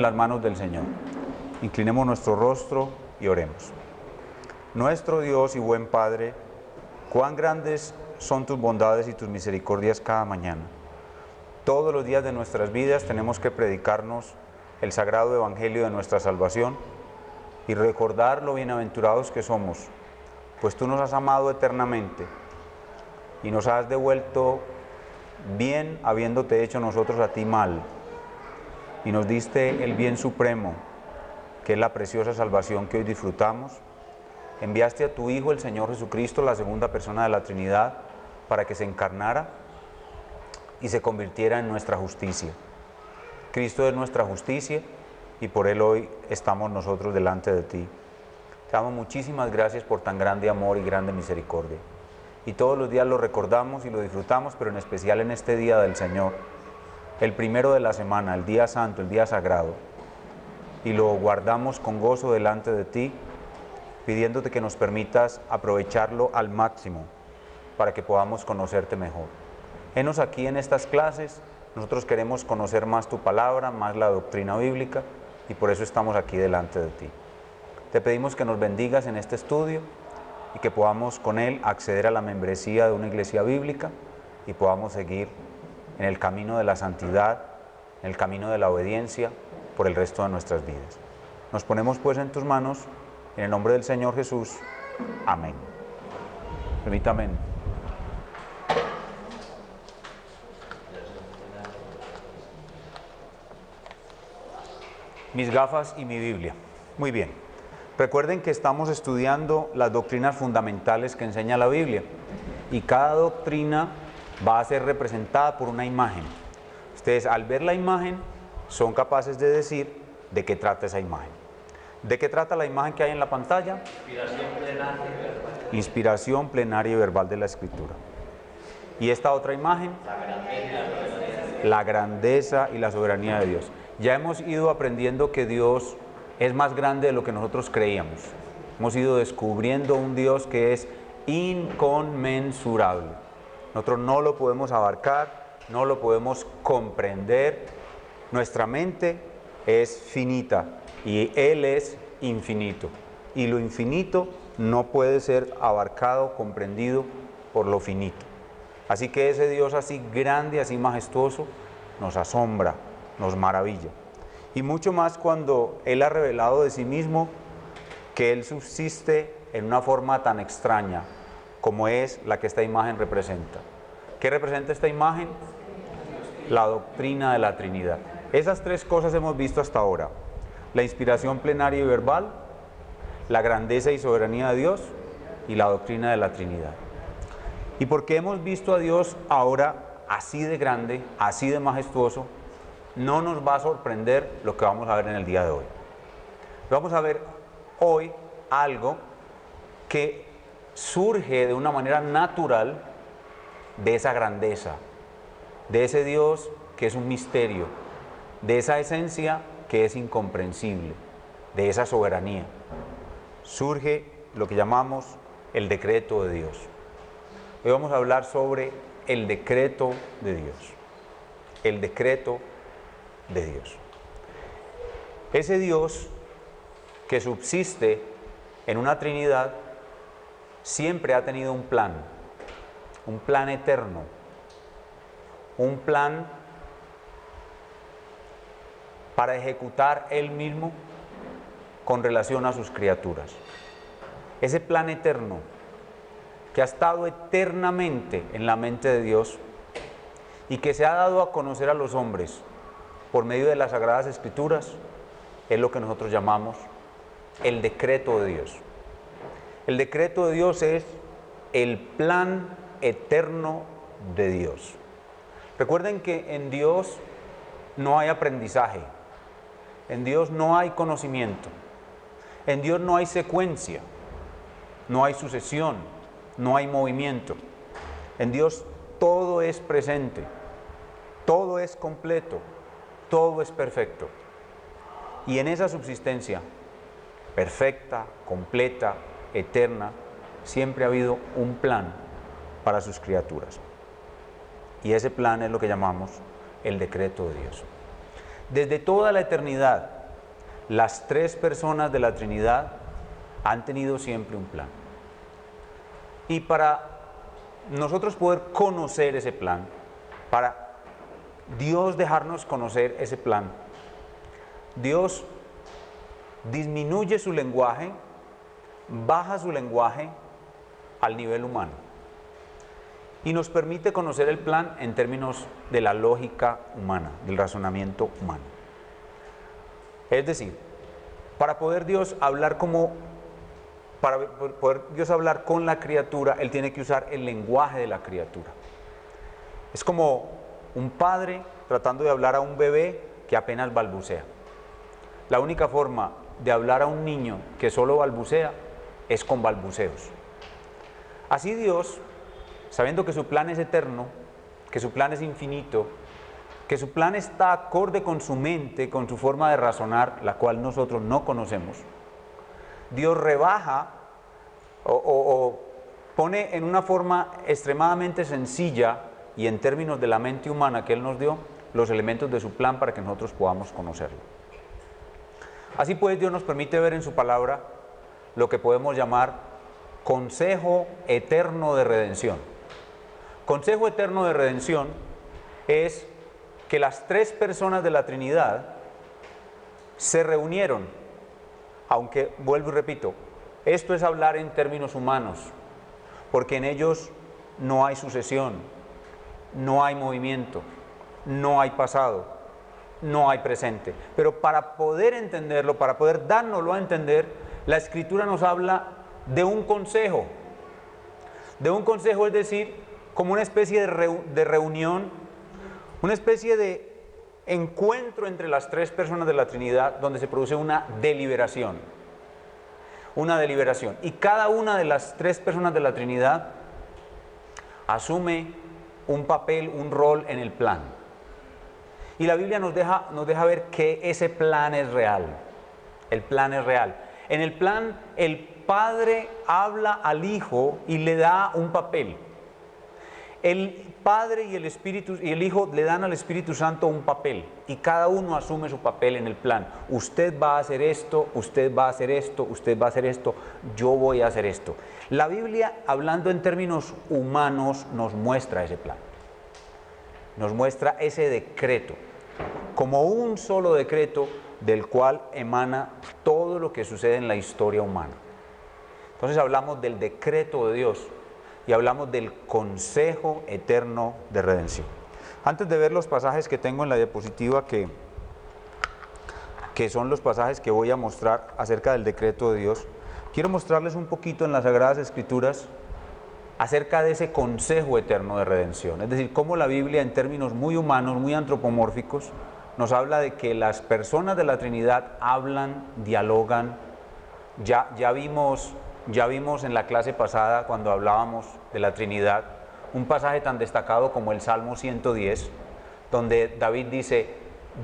las manos del Señor. Inclinemos nuestro rostro y oremos. Nuestro Dios y buen Padre, cuán grandes son tus bondades y tus misericordias cada mañana. Todos los días de nuestras vidas tenemos que predicarnos el sagrado evangelio de nuestra salvación y recordar lo bienaventurados que somos, pues tú nos has amado eternamente y nos has devuelto bien habiéndote hecho nosotros a ti mal, y nos diste el bien supremo, que es la preciosa salvación que hoy disfrutamos. Enviaste a tu Hijo, el Señor Jesucristo, la segunda persona de la Trinidad, para que se encarnara y se convirtiera en nuestra justicia. Cristo es nuestra justicia y por Él hoy estamos nosotros delante de ti. Te damos muchísimas gracias por tan grande amor y grande misericordia. Y todos los días lo recordamos y lo disfrutamos, pero en especial en este día del Señor, el primero de la semana, el día santo, el día sagrado, y lo guardamos con gozo delante de ti, pidiéndote que nos permitas aprovecharlo al máximo para que podamos conocerte mejor. Henos aquí en estas clases, nosotros queremos conocer más tu palabra, más la doctrina bíblica, y por eso estamos aquí delante de ti. Te pedimos que nos bendigas en este estudio y que podamos con él acceder a la membresía de una iglesia bíblica y podamos seguir en el camino de la santidad, en el camino de la obediencia por el resto de nuestras vidas. Nos ponemos pues en tus manos, en el nombre del Señor Jesús. Amén. Permítame. Mis gafas y mi Biblia. Muy bien. Recuerden que estamos estudiando las doctrinas fundamentales que enseña la Biblia y cada doctrina va a ser representada por una imagen. Ustedes al ver la imagen son capaces de decir de qué trata esa imagen. ¿De qué trata la imagen que hay en la pantalla? Inspiración plenaria y verbal. Inspiración plenaria y verbal de la Escritura. ¿Y esta otra imagen? La grandeza y la soberanía de Dios. Ya hemos ido aprendiendo que Dios es más grande de lo que nosotros creíamos. Hemos ido descubriendo un Dios que es inconmensurable. Nosotros no lo podemos abarcar, no lo podemos comprender. Nuestra mente es finita y Él es infinito. Y lo infinito no puede ser abarcado, comprendido por lo finito. Así que ese Dios así grande, así majestuoso, nos asombra, nos maravilla. Y mucho más cuando Él ha revelado de sí mismo que Él subsiste en una forma tan extraña como es la que esta imagen representa. ¿Qué representa esta imagen? La doctrina de la Trinidad. Esas tres cosas hemos visto hasta ahora: la inspiración plenaria y verbal, la grandeza y soberanía de Dios y la doctrina de la Trinidad. ¿Y por qué hemos visto a Dios ahora así de grande, así de majestuoso? No nos va a sorprender lo que vamos a ver en el día de hoy. Vamos a ver hoy algo que surge de una manera natural de esa grandeza, de ese Dios que es un misterio, de esa esencia que es incomprensible, de esa soberanía. Surge lo que llamamos el decreto de Dios. Hoy vamos a hablar sobre el decreto de Dios. El decreto de Dios. Ese Dios que subsiste en una Trinidad siempre ha tenido un plan eterno, un plan para ejecutar Él mismo con relación a sus criaturas. Ese plan eterno que ha estado eternamente en la mente de Dios y que se ha dado a conocer a los hombres por medio de las Sagradas Escrituras, es lo que nosotros llamamos el decreto de Dios. El decreto de Dios es el plan eterno de Dios. Recuerden que en Dios no hay aprendizaje, en Dios no hay conocimiento, en Dios no hay secuencia, no hay sucesión, no hay movimiento. En Dios todo es presente, todo es completo, todo es perfecto. Y en esa subsistencia perfecta, completa, eterna, siempre ha habido un plan para sus criaturas. Y ese plan es lo que llamamos el decreto de Dios. Desde toda la eternidad, las tres personas de la Trinidad han tenido siempre un plan. Y para nosotros poder conocer ese plan, para Dios dejarnos conocer ese plan, Dios disminuye su lenguaje, baja su lenguaje al nivel humano y nos permite conocer el plan en términos de la lógica humana, del razonamiento humano. Es decir, para poder Dios hablar con la criatura, Él tiene que usar el lenguaje de la criatura. Es como un padre tratando de hablar a un bebé que apenas balbucea. La única forma de hablar a un niño que solo balbucea es con balbuceos. Así Dios, sabiendo que su plan es eterno, que su plan es infinito, que su plan está acorde con su mente, con su forma de razonar, la cual nosotros no conocemos, Dios rebaja o pone en una forma extremadamente sencilla y en términos de la mente humana que Él nos dio, los elementos de su plan para que nosotros podamos conocerlo. Así pues, Dios nos permite ver en su palabra lo que podemos llamar consejo eterno de redención. Consejo eterno de redención es que las tres personas de la Trinidad se reunieron, aunque vuelvo y repito, esto es hablar en términos humanos, porque en ellos no hay sucesión, no hay movimiento, no hay pasado, no hay presente. Pero para poder entenderlo, para poder dárnoslo a entender, la Escritura nos habla de un consejo. De un consejo, es decir, como una especie de reunión, una especie de encuentro entre las tres personas de la Trinidad, donde se produce una deliberación. Una deliberación. Y cada una de las tres personas de la Trinidad asume un papel, un rol en el plan. Y la Biblia nos deja ver que ese plan es real. El plan es real. En el plan, el Padre habla al Hijo y le da un papel. El Padre y el Hijo le dan al Espíritu Santo un papel. Y cada uno asume su papel en el plan. Usted va a hacer esto, usted va a hacer esto, usted va a hacer esto, yo voy a hacer esto. La Biblia, hablando en términos humanos, nos muestra ese plan. Nos muestra ese decreto, como un solo decreto del cual emana todo lo que sucede en la historia humana. Entonces hablamos del decreto de Dios y hablamos del consejo eterno de redención. Antes de ver los pasajes que tengo en la diapositiva, que son los pasajes que voy a mostrar acerca del decreto de Dios, quiero mostrarles un poquito en las Sagradas Escrituras acerca de ese consejo eterno de redención. Es decir, cómo la Biblia, en términos muy humanos, muy antropomórficos, nos habla de que las personas de la Trinidad hablan, dialogan. Ya vimos en la clase pasada, cuando hablábamos de la Trinidad, un pasaje tan destacado como el Salmo 110, donde David dice: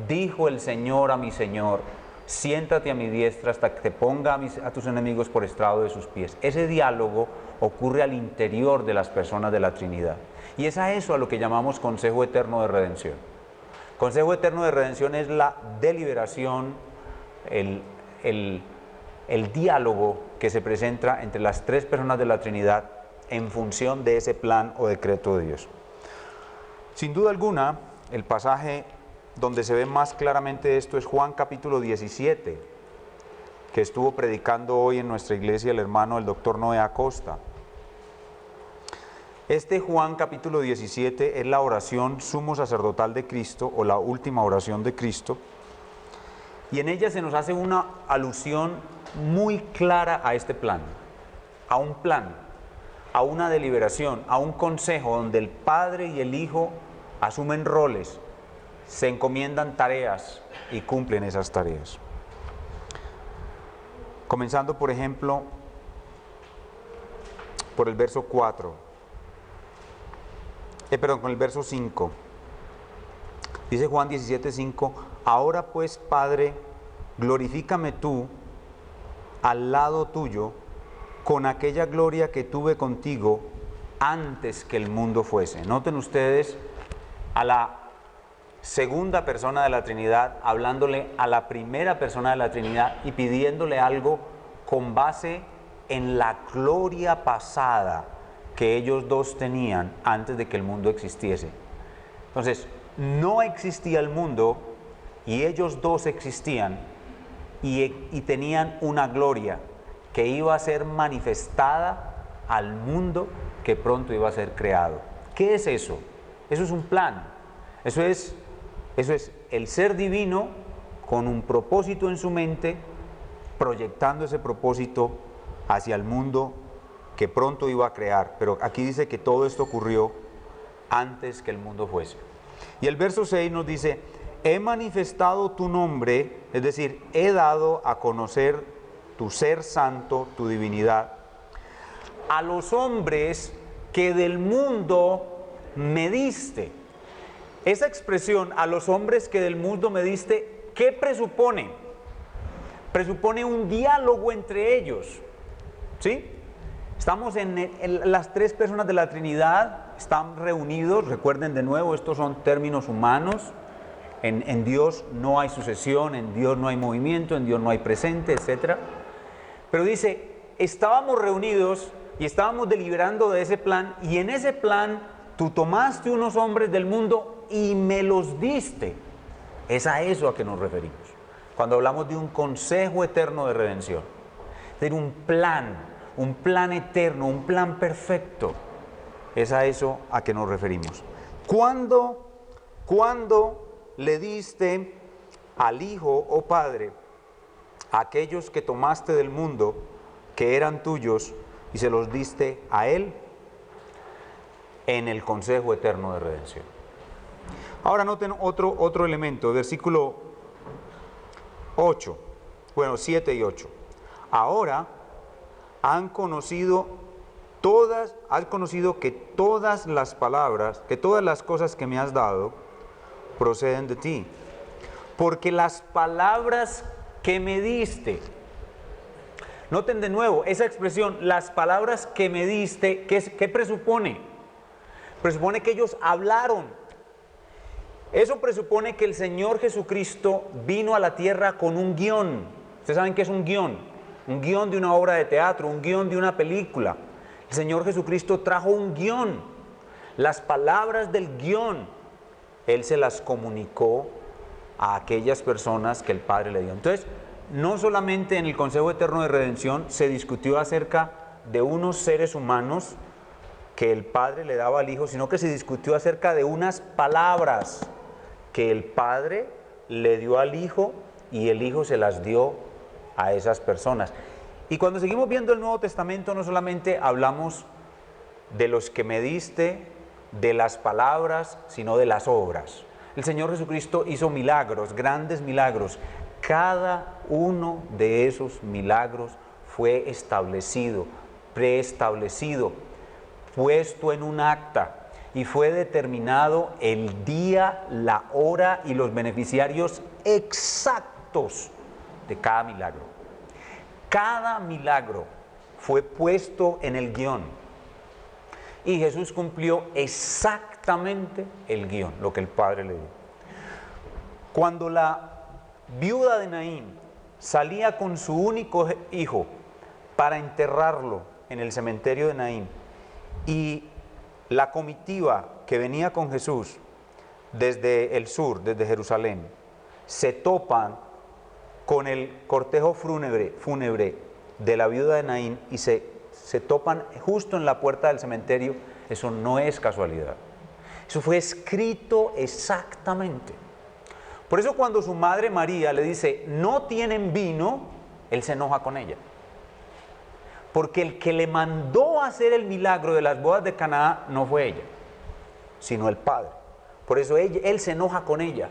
dijo el Señor a mi Señor, siéntate a mi diestra hasta que te ponga a tus enemigos por estrado de sus pies. Ese diálogo ocurre al interior de las personas de la Trinidad. Y es a eso a lo que llamamos consejo eterno de redención. Consejo eterno de redención es la deliberación, el diálogo que se presenta entre las tres personas de la Trinidad en función de ese plan o decreto de Dios. Sin duda alguna, el pasaje donde se ve más claramente esto es Juan capítulo 17, que estuvo predicando hoy en nuestra iglesia el hermano, el doctor Noé Acosta. Este Juan capítulo 17 es la oración sumo sacerdotal de Cristo, o la última oración de Cristo, y en ella se nos hace una alusión muy clara a este plan, a un plan, a una deliberación, a un consejo donde el Padre y el Hijo asumen roles, se encomiendan tareas y cumplen esas tareas. Comenzando, por ejemplo, por el verso 4. Con el verso 5. Dice Juan 17:5: ahora pues, Padre, glorifícame tú al lado tuyo con aquella gloria que tuve contigo antes que el mundo fuese. Noten ustedes a la segunda persona de la Trinidad, hablándole a la primera persona de la Trinidad y pidiéndole algo con base en la gloria pasada que ellos dos tenían antes de que el mundo existiese. Entonces, no existía el mundo y ellos dos existían y tenían una gloria que iba a ser manifestada al mundo que pronto iba a ser creado. ¿Qué es eso? Eso es un plan. Eso es el ser divino con un propósito en su mente, proyectando ese propósito hacia el mundo que pronto iba a crear. Pero aquí dice que todo esto ocurrió antes que el mundo fuese. Y el verso 6 nos dice: he manifestado tu nombre, es decir, he dado a conocer tu ser santo, tu divinidad, a los hombres que del mundo me diste. Esa expresión, a los hombres que del mundo me diste, ¿qué presupone? Presupone un diálogo entre ellos, ¿sí? Estamos las tres personas de la Trinidad, están reunidos. Recuerden de nuevo, estos son términos humanos. En Dios no hay sucesión, en Dios no hay movimiento, en Dios no hay presente, etc. Pero dice, estábamos reunidos y estábamos deliberando de ese plan, y en ese plan tú tomaste unos hombres del mundo y me los diste. Es a eso a que nos referimos cuando hablamos de un consejo eterno de redención. Es decir, un plan eterno, un plan perfecto. Es a eso a que nos referimos. ¿Cuándo le diste al Hijo, oh Padre, a aquellos que tomaste del mundo, que eran tuyos, y se los diste a Él? En el consejo eterno de redención. Ahora noten otro elemento, versículo 8, 7 y 8. Ahora has conocido que todas las palabras, que todas las cosas que me has dado, proceden de ti. Porque las palabras que me diste, noten de nuevo esa expresión, las palabras que me diste, ¿qué presupone? Presupone que ellos hablaron. Eso presupone que el Señor Jesucristo vino a la tierra con un guión. Ustedes saben qué es un guión. Un guión de una obra de teatro, un guión de una película. El Señor Jesucristo trajo un guión. Las palabras del guión, Él se las comunicó a aquellas personas que el Padre le dio. Entonces, no solamente en el Consejo Eterno de Redención se discutió acerca de unos seres humanos que el Padre le daba al Hijo, sino que se discutió acerca de unas palabras que el Padre le dio al Hijo y el Hijo se las dio a esas personas. Y cuando seguimos viendo el Nuevo Testamento, no solamente hablamos de los que me diste, de las palabras, sino de las obras. El Señor Jesucristo hizo milagros, grandes milagros. Cada uno de esos milagros fue establecido, preestablecido, puesto en un acta, y fue determinado el día, la hora y los beneficiarios exactos de cada milagro. Cada milagro fue puesto en el guión y Jesús cumplió exactamente el guión, lo que el Padre le dio. Cuando la viuda de Naín salía con su único hijo para enterrarlo en el cementerio de Naín, y la comitiva que venía con Jesús desde el sur, desde Jerusalén, se topan con el cortejo fúnebre de la viuda de Naín y se topan justo en la puerta del cementerio, eso no es casualidad. Eso fue escrito exactamente. Por eso cuando su madre María le dice, no tienen vino, él se enoja con ella. Porque el que le mandó a hacer el milagro de las bodas de Caná no fue ella, sino el Padre. Por eso él se enoja con ella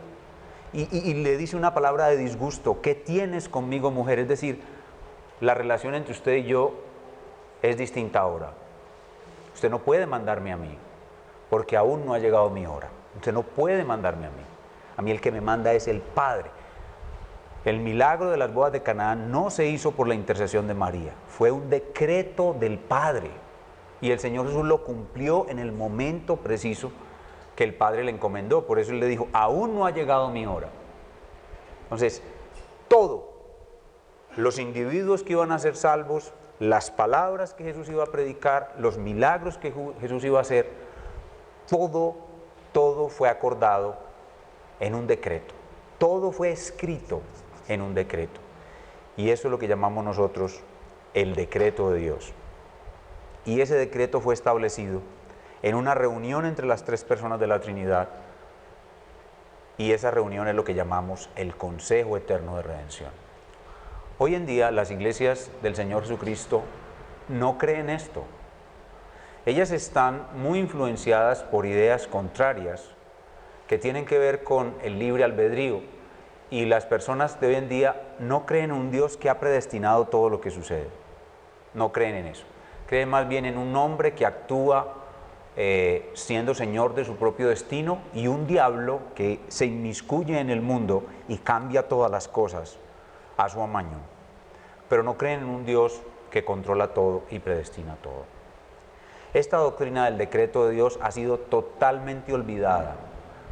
y le dice una palabra de disgusto: ¿qué tienes conmigo, mujer? Es decir, la relación entre usted y yo es distinta ahora. Usted no puede mandarme a mí, porque aún no ha llegado mi hora. Usted no puede mandarme a mí. A mí el que me manda es el Padre. El milagro de las bodas de Canaán no se hizo por la intercesión de María, fue un decreto del Padre. Y el Señor Jesús lo cumplió en el momento preciso que el Padre le encomendó. Por eso él le dijo, aún no ha llegado mi hora. Entonces, todos los individuos que iban a ser salvos, las palabras que Jesús iba a predicar, los milagros que Jesús iba a hacer, todo fue acordado en un decreto. Todo fue escrito en un decreto. Y eso es lo que llamamos nosotros el decreto de Dios. Y ese decreto fue establecido en una reunión entre las tres personas de la Trinidad. Y esa reunión es lo que llamamos el Consejo Eterno de Redención. Hoy en día las iglesias del Señor Jesucristo no creen esto. Ellas están muy influenciadas por ideas contrarias que tienen que ver con el libre albedrío. Y las personas de hoy en día no creen en un Dios que ha predestinado todo lo que sucede. No creen en eso. Creen más bien en un hombre que actúa siendo señor de su propio destino y un diablo que se inmiscuye en el mundo y cambia todas las cosas a su amaño. Pero no creen en un Dios que controla todo y predestina todo. Esta doctrina del decreto de Dios ha sido totalmente olvidada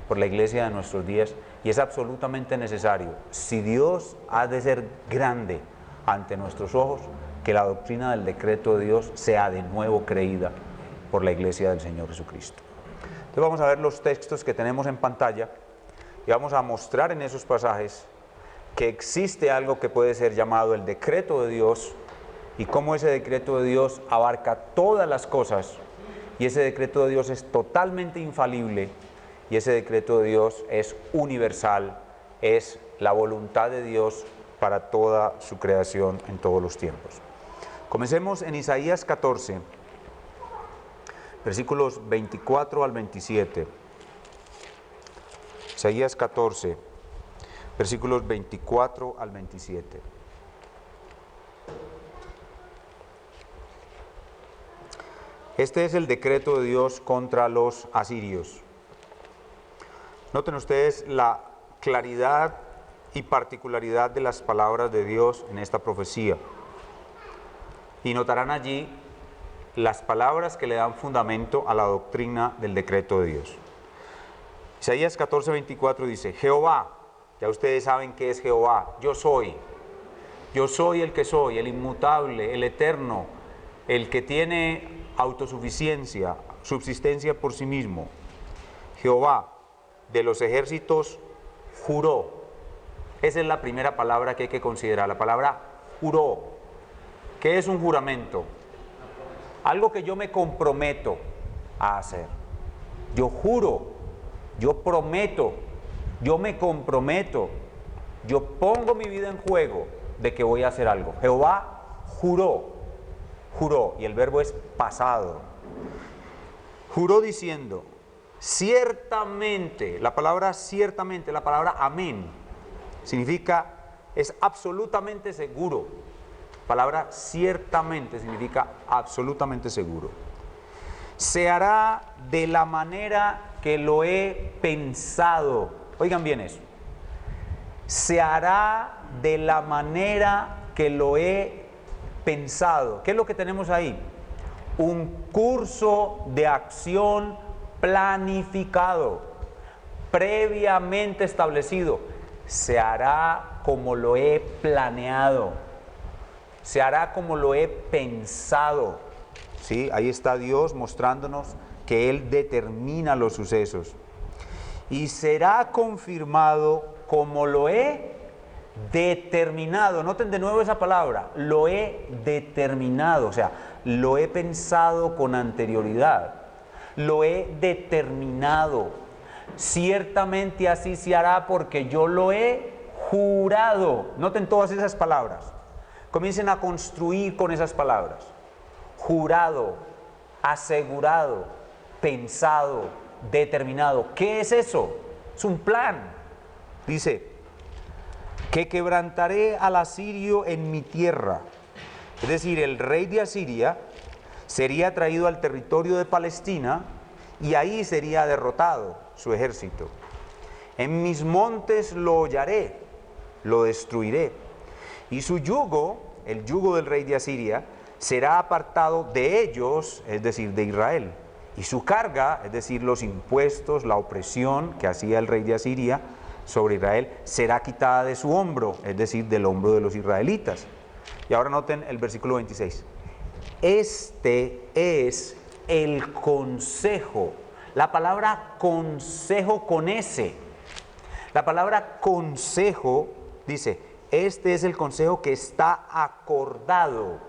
por la iglesia de nuestros días y es absolutamente necesario, si Dios ha de ser grande ante nuestros ojos, que la doctrina del decreto de Dios sea de nuevo creída por la iglesia del Señor Jesucristo. Entonces vamos a ver los textos que tenemos en pantalla y vamos a mostrar en esos pasajes que existe algo que puede ser llamado el decreto de Dios y cómo ese decreto de Dios abarca todas las cosas y ese decreto de Dios es totalmente infalible y ese decreto de Dios es universal, es la voluntad de Dios para toda su creación en todos los tiempos. Comencemos en Isaías 14, versículos 24 al 27. Isaías 14, versículos 24 al 27. Este es el decreto de Dios contra los asirios. Noten ustedes la claridad y particularidad de las palabras de Dios en esta profecía. Y notarán allí las palabras que le dan fundamento a la doctrina del decreto de Dios. Isaías 14, 24 dice, Jehová, ya ustedes saben qué es Jehová, yo soy el que soy, el inmutable, el eterno, el que tiene autosuficiencia, subsistencia por sí mismo. Jehová de los ejércitos juró. Esa es la primera palabra que hay que considerar, la palabra juró. ¿Qué es un juramento? Algo que yo me comprometo a hacer. Yo juro, yo prometo, yo me comprometo, yo pongo mi vida en juego de que voy a hacer algo. Jehová juró, y el verbo es pasado. Juró diciendo, ciertamente, la palabra amén, significa, es absolutamente seguro. Palabra ciertamente significa absolutamente seguro. Se hará de la manera que lo he pensado. Oigan bien eso. Se hará de la manera que lo he pensado. ¿Qué es lo que tenemos ahí? Un curso de acción planificado, previamente establecido. Se hará como lo he planeado. Se hará como lo he pensado. ¿Sí? Ahí está Dios mostrándonos que Él determina los sucesos. Y será confirmado como lo he determinado. Noten de nuevo esa palabra, lo he determinado, o sea, lo he pensado con anterioridad, lo he determinado. Ciertamente así se hará porque yo lo he jurado. Noten todas esas palabras. Comiencen a construir con esas palabras. Jurado, asegurado, pensado, determinado. ¿Qué es eso? Es un plan. Dice, que quebrantaré al asirio en mi tierra. Es decir, el rey de Asiria sería traído al territorio de Palestina y ahí sería derrotado su ejército. En mis montes lo hollaré, lo destruiré. Y su yugo, el yugo del rey de Asiria, será apartado de ellos, es decir, de Israel, Y su carga, es decir, los impuestos, la opresión que hacía el rey de Asiria sobre Israel, será quitada de su hombro, es decir, del hombro de los israelitas. Y ahora noten el versículo 26. Este es el consejo. La palabra consejo con S. La palabra consejo dice, este es el consejo que está acordado.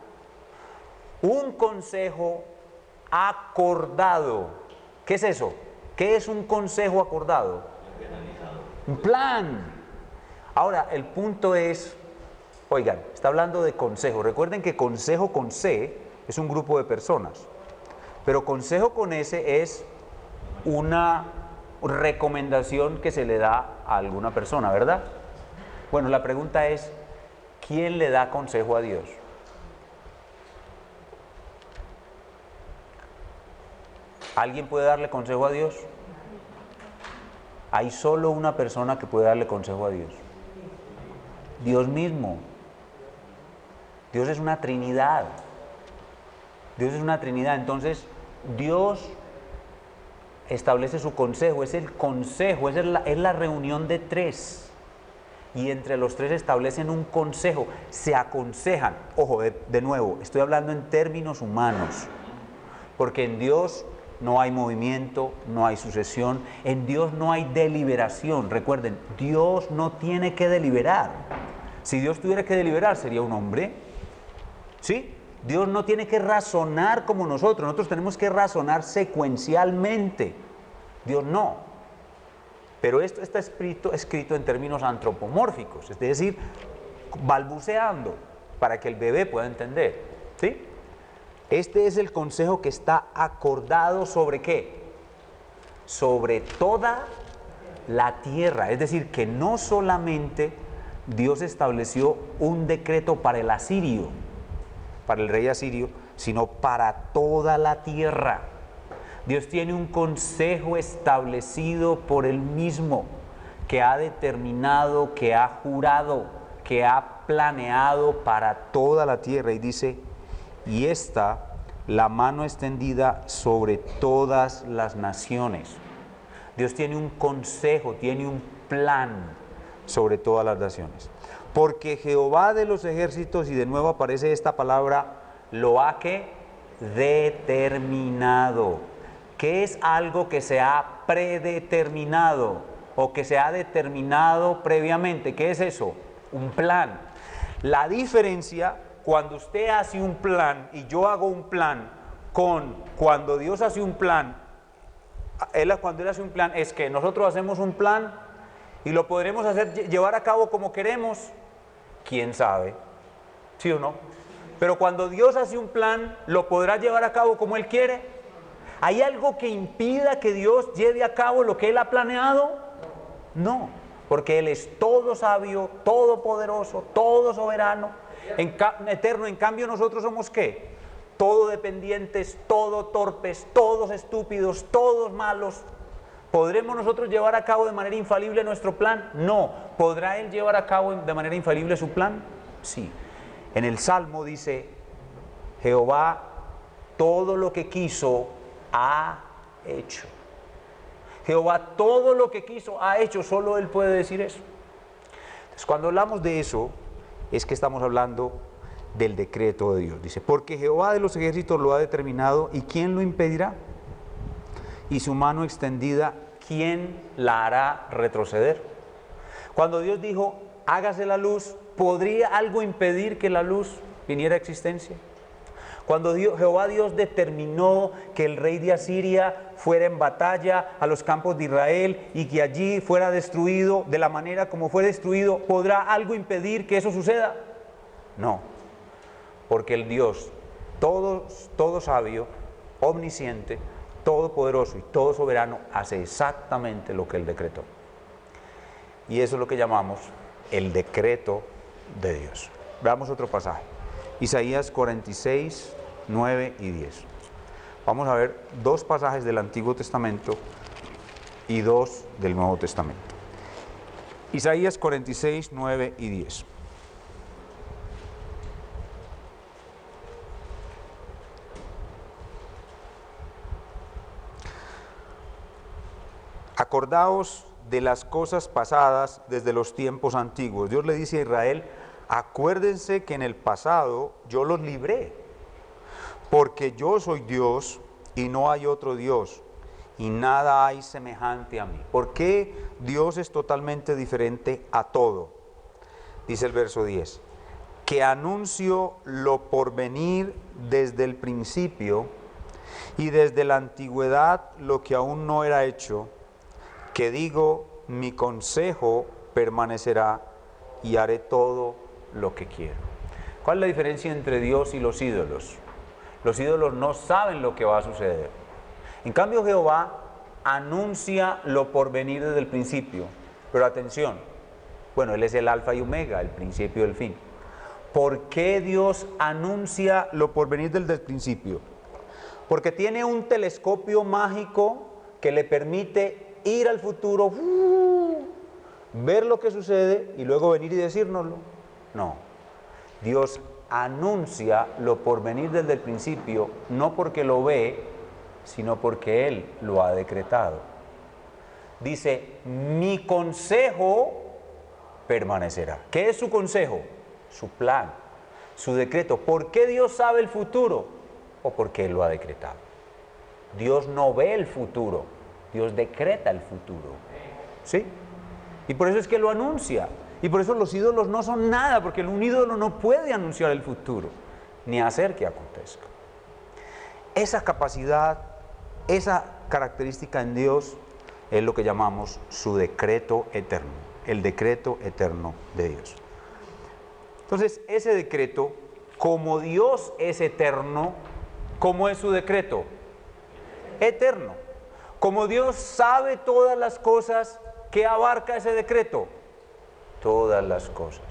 Un consejo acordado. ¿Qué es eso? ¿Qué es un consejo acordado? Un plan. Ahora, el punto es, oigan, está hablando de consejo. Recuerden que consejo con C es un grupo de personas, pero consejo con S es una recomendación que se le da a alguna persona, ¿verdad? Bueno, la pregunta es, ¿quién le da consejo a Dios? ¿Alguien puede darle consejo a Dios? Hay solo una persona que puede darle consejo a Dios. Dios mismo. Dios es una Trinidad. Dios es una Trinidad. Entonces, Dios establece su consejo. Es el consejo, es la reunión de tres. Y entre los tres establecen un consejo. Se aconsejan. Ojo, de nuevo, estoy hablando en términos humanos. Porque en Dios no hay movimiento, no hay sucesión, en Dios no hay deliberación. Recuerden, Dios no tiene que deliberar. Si Dios tuviera que deliberar, sería un hombre. ¿Sí? Dios no tiene que razonar como nosotros tenemos que razonar secuencialmente. Dios no. Pero esto está escrito en términos antropomórficos, es decir, balbuceando, para que el bebé pueda entender. ¿Sí? Este es el consejo que está acordado ¿sobre qué? Sobre toda la tierra. Es decir, que no solamente Dios estableció un decreto para el asirio, para el rey asirio, sino para toda la tierra. Dios tiene un consejo establecido por Él mismo, que ha determinado, que ha jurado, que ha planeado para toda la tierra. Y dice, y está la mano extendida sobre todas las naciones. Dios tiene un consejo, tiene un plan sobre todas las naciones. Porque Jehová de los ejércitos, y de nuevo aparece esta palabra, lo ha que determinado. ¿Qué es algo que se ha predeterminado o que se ha determinado previamente? ¿Qué es eso? Un plan. La diferencia cuando usted hace un plan y yo hago un plan con cuando Dios hace un plan, cuando Él hace un plan es que nosotros hacemos un plan y lo podremos llevar a cabo como queremos, quién sabe, ¿sí o no? Pero cuando Dios hace un plan, ¿lo podrá llevar a cabo como Él quiere? ¿Hay algo que impida que Dios lleve a cabo lo que Él ha planeado? No, porque Él es todo sabio, todopoderoso, todo soberano, eterno. En cambio nosotros somos ¿qué? Todo dependientes, todo torpes, todos estúpidos, todos malos. ¿Podremos nosotros llevar a cabo de manera infalible nuestro plan? No. ¿Podrá Él llevar a cabo de manera infalible su plan? Sí. En el Salmo dice, Jehová todo lo que quiso ha hecho. Jehová todo lo que quiso ha hecho, solo Él puede decir eso. Entonces, cuando hablamos de eso, es que estamos hablando del decreto de Dios. Dice, porque Jehová de los ejércitos lo ha determinado, ¿y quién lo impedirá? Y su mano extendida, ¿quién la hará retroceder? Cuando Dios dijo, hágase la luz, ¿podría algo impedir que la luz viniera a existencia? Cuando Jehová Dios determinó que el rey de Asiria fuera en batalla a los campos de Israel y que allí fuera destruido de la manera como fue destruido, ¿podrá algo impedir que eso suceda? No, porque el Dios todo sabio, omnisciente, todopoderoso y todo soberano hace exactamente lo que Él decretó. Y eso es lo que llamamos el decreto de Dios. Veamos otro pasaje. Isaías 46, 9 y 10. Vamos a ver dos pasajes del Antiguo Testamento y dos del Nuevo Testamento. Isaías 46, 9 y 10. acordaos de las cosas pasadas desde los tiempos antiguos. Dios le dice a Israel, acuérdense que en el pasado yo los libré, porque yo soy Dios y no hay otro Dios, y nada hay semejante a mí. ¿Por qué Dios es totalmente diferente a todo? Dice el verso 10, que anuncio lo porvenir desde el principio y desde la antigüedad lo que aún no era hecho, que digo, mi consejo permanecerá y haré todo lo que quiero. ¿Cuál es la diferencia entre Dios y los ídolos? Los ídolos no saben lo que va a suceder. En cambio, Jehová anuncia lo porvenir desde el principio. Pero atención, bueno, Él es el alfa y omega, el principio y el fin. ¿Por qué Dios anuncia lo porvenir desde el principio? Porque tiene un telescopio mágico que le permite ir al futuro, ver lo que sucede y luego venir y decírnoslo. No, Dios anuncia lo porvenir desde el principio, no porque lo ve, sino porque Él lo ha decretado. Dice, mi consejo permanecerá. ¿Qué es su consejo? Su plan, su decreto. ¿Por qué Dios sabe el futuro? O porque Él lo ha decretado. Dios no ve el futuro, Dios decreta el futuro. ¿Sí? Y por eso es que lo anuncia. Y por eso los ídolos no son nada, porque un ídolo no puede anunciar el futuro, ni hacer que acontezca. Esa capacidad, esa característica en Dios es lo que llamamos su decreto eterno, el decreto eterno de Dios. Entonces, ese decreto, como Dios es eterno, ¿cómo es su decreto? Eterno. Como Dios sabe todas las cosas, ¿qué abarca ese decreto? Todas las cosas.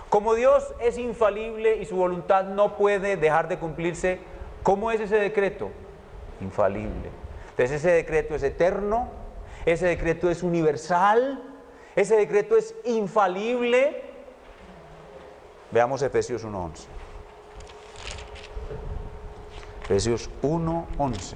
Como Dios es infalible y su voluntad no puede dejar de cumplirse, ¿cómo es ese decreto? Infalible. Entonces ese decreto es eterno, ese decreto es universal, ese decreto es infalible. Veamos Efesios 1:11. Efesios 1:11.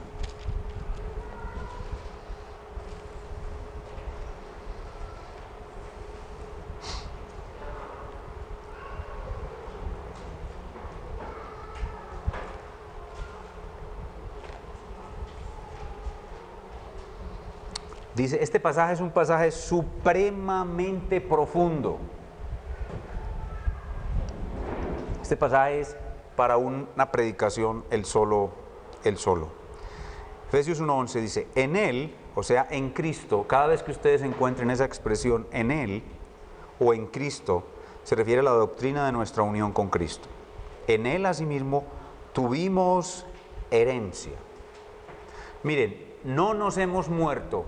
Dice, este pasaje es un pasaje supremamente profundo. Este pasaje es para una predicación el solo. Efesios 1:11 dice, en Él, o sea, en Cristo, cada vez que ustedes encuentren esa expresión, en Él o en Cristo, se refiere a la doctrina de nuestra unión con Cristo. En Él, asimismo, tuvimos herencia. Miren, no nos hemos muerto.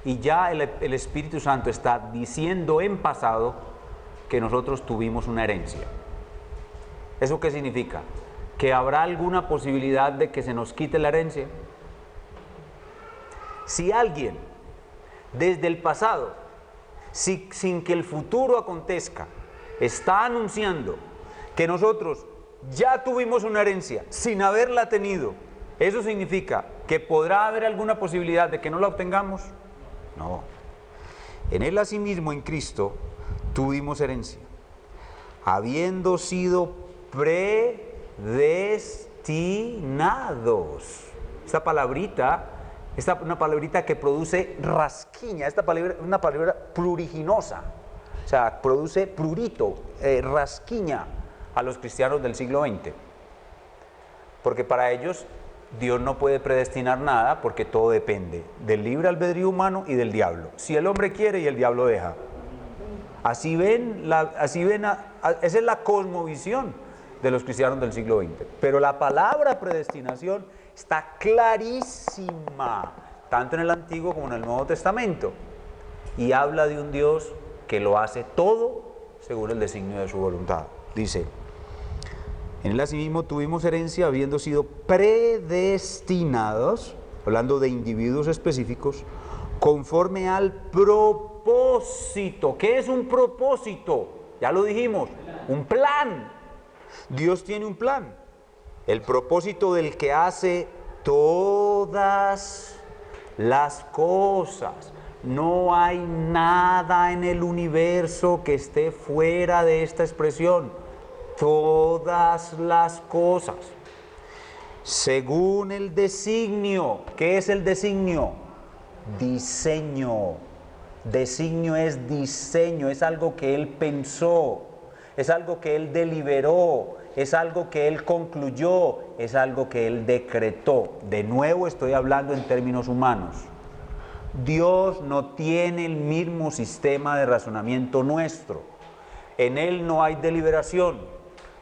Y ya el Espíritu Santo está diciendo en pasado que nosotros tuvimos una herencia. ¿Eso qué significa? ¿Que habrá alguna posibilidad de que se nos quite la herencia? Si alguien, desde el pasado, sin que el futuro acontezca, está anunciando que nosotros ya tuvimos una herencia sin haberla tenido, ¿eso significa que podrá haber alguna posibilidad de que no la obtengamos? No. En Él asimismo, en Cristo, tuvimos herencia, habiendo sido predestinados. Esta palabrita, una palabrita que produce rasquiña, esta palabra es una palabra pluriginosa, o sea, produce prurito, rasquiña a los cristianos del siglo XX. Porque para ellos Dios no puede predestinar nada porque todo depende del libre albedrío humano y del diablo. Si el hombre quiere y el diablo deja. Esa es la cosmovisión de los cristianos del siglo XX. Pero la palabra predestinación está clarísima, tanto en el Antiguo como en el Nuevo Testamento. Y habla de un Dios que lo hace todo según el designio de su voluntad. Dice, en Él asimismo tuvimos herencia habiendo sido predestinados, hablando de individuos específicos, conforme al propósito. ¿Qué es un propósito? Ya lo dijimos, un plan. Dios tiene un plan. El propósito del que hace todas Las cosas. No hay nada en el universo que esté fuera de esta expresión. Todas las cosas. Según el designio. ¿Qué es el designio? Diseño. Designio es diseño, es algo que Él pensó, es algo que Él deliberó, es algo que Él concluyó, es algo que Él decretó. De nuevo estoy hablando en términos humanos. Dios no tiene el mismo sistema de razonamiento nuestro. En Él no hay deliberación,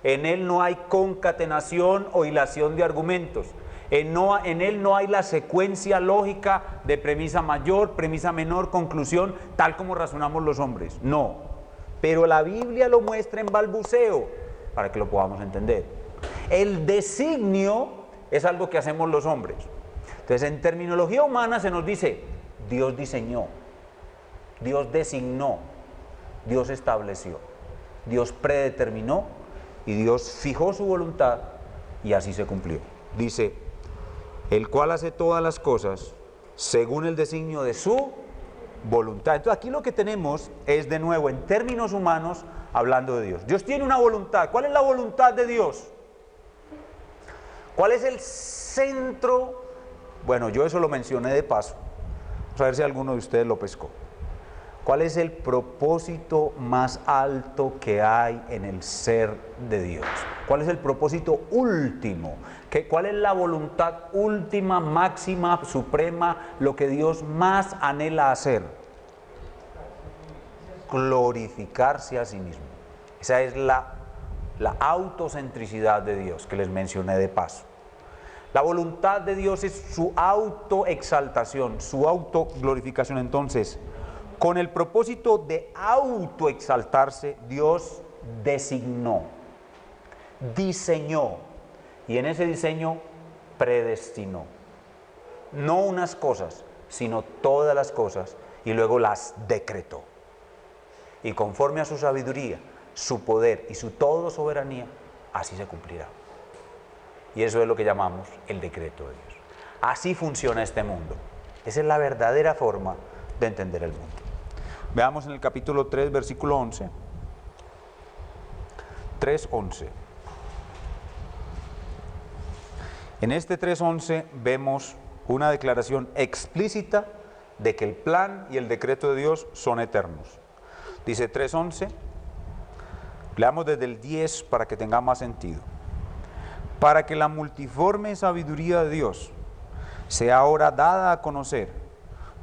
en Él no hay concatenación o hilación de argumentos. En Él no hay la secuencia lógica de premisa mayor, premisa menor, conclusión, tal como razonamos los hombres. No, pero la Biblia lo muestra en balbuceo, para que lo podamos entender. El designio es algo que hacemos los hombres. Entonces, en terminología humana se nos dice, Dios diseñó, Dios designó, Dios estableció, Dios predeterminó y Dios fijó su voluntad y así se cumplió. Dice, el cual hace todas las cosas según el designio de su voluntad. Entonces aquí lo que tenemos es, de nuevo, en términos humanos, hablando de Dios. Dios tiene una voluntad. ¿Cuál es la voluntad de Dios? ¿Cuál es el centro? Bueno, yo eso lo mencioné de paso. Vamos a ver si alguno de ustedes lo pescó. ¿Cuál es el propósito más alto que hay en el ser de Dios? ¿Cuál es el propósito último? ¿Cuál es la voluntad última, máxima, suprema, lo que Dios más anhela hacer? Glorificarse a sí mismo. Esa es la autocentricidad de Dios que les mencioné de paso. La voluntad de Dios es su autoexaltación, su autoglorificación. Entonces, con el propósito de autoexaltarse, Dios designó, diseñó, y en ese diseño predestinó. No unas cosas, sino todas las cosas, y luego las decretó. Y conforme a su sabiduría, su poder y su todo soberanía, así se cumplirá. Y eso es lo que llamamos el decreto de Dios. Así funciona este mundo. Esa es la verdadera forma de entender el mundo. Veamos en el capítulo 3, versículo 11. 3:11. En este 3:11 vemos una declaración explícita de que el plan y el decreto de Dios son eternos. Dice 3:11, leamos desde el 10 para que tenga más sentido. Para que la multiforme sabiduría de Dios sea ahora dada a conocer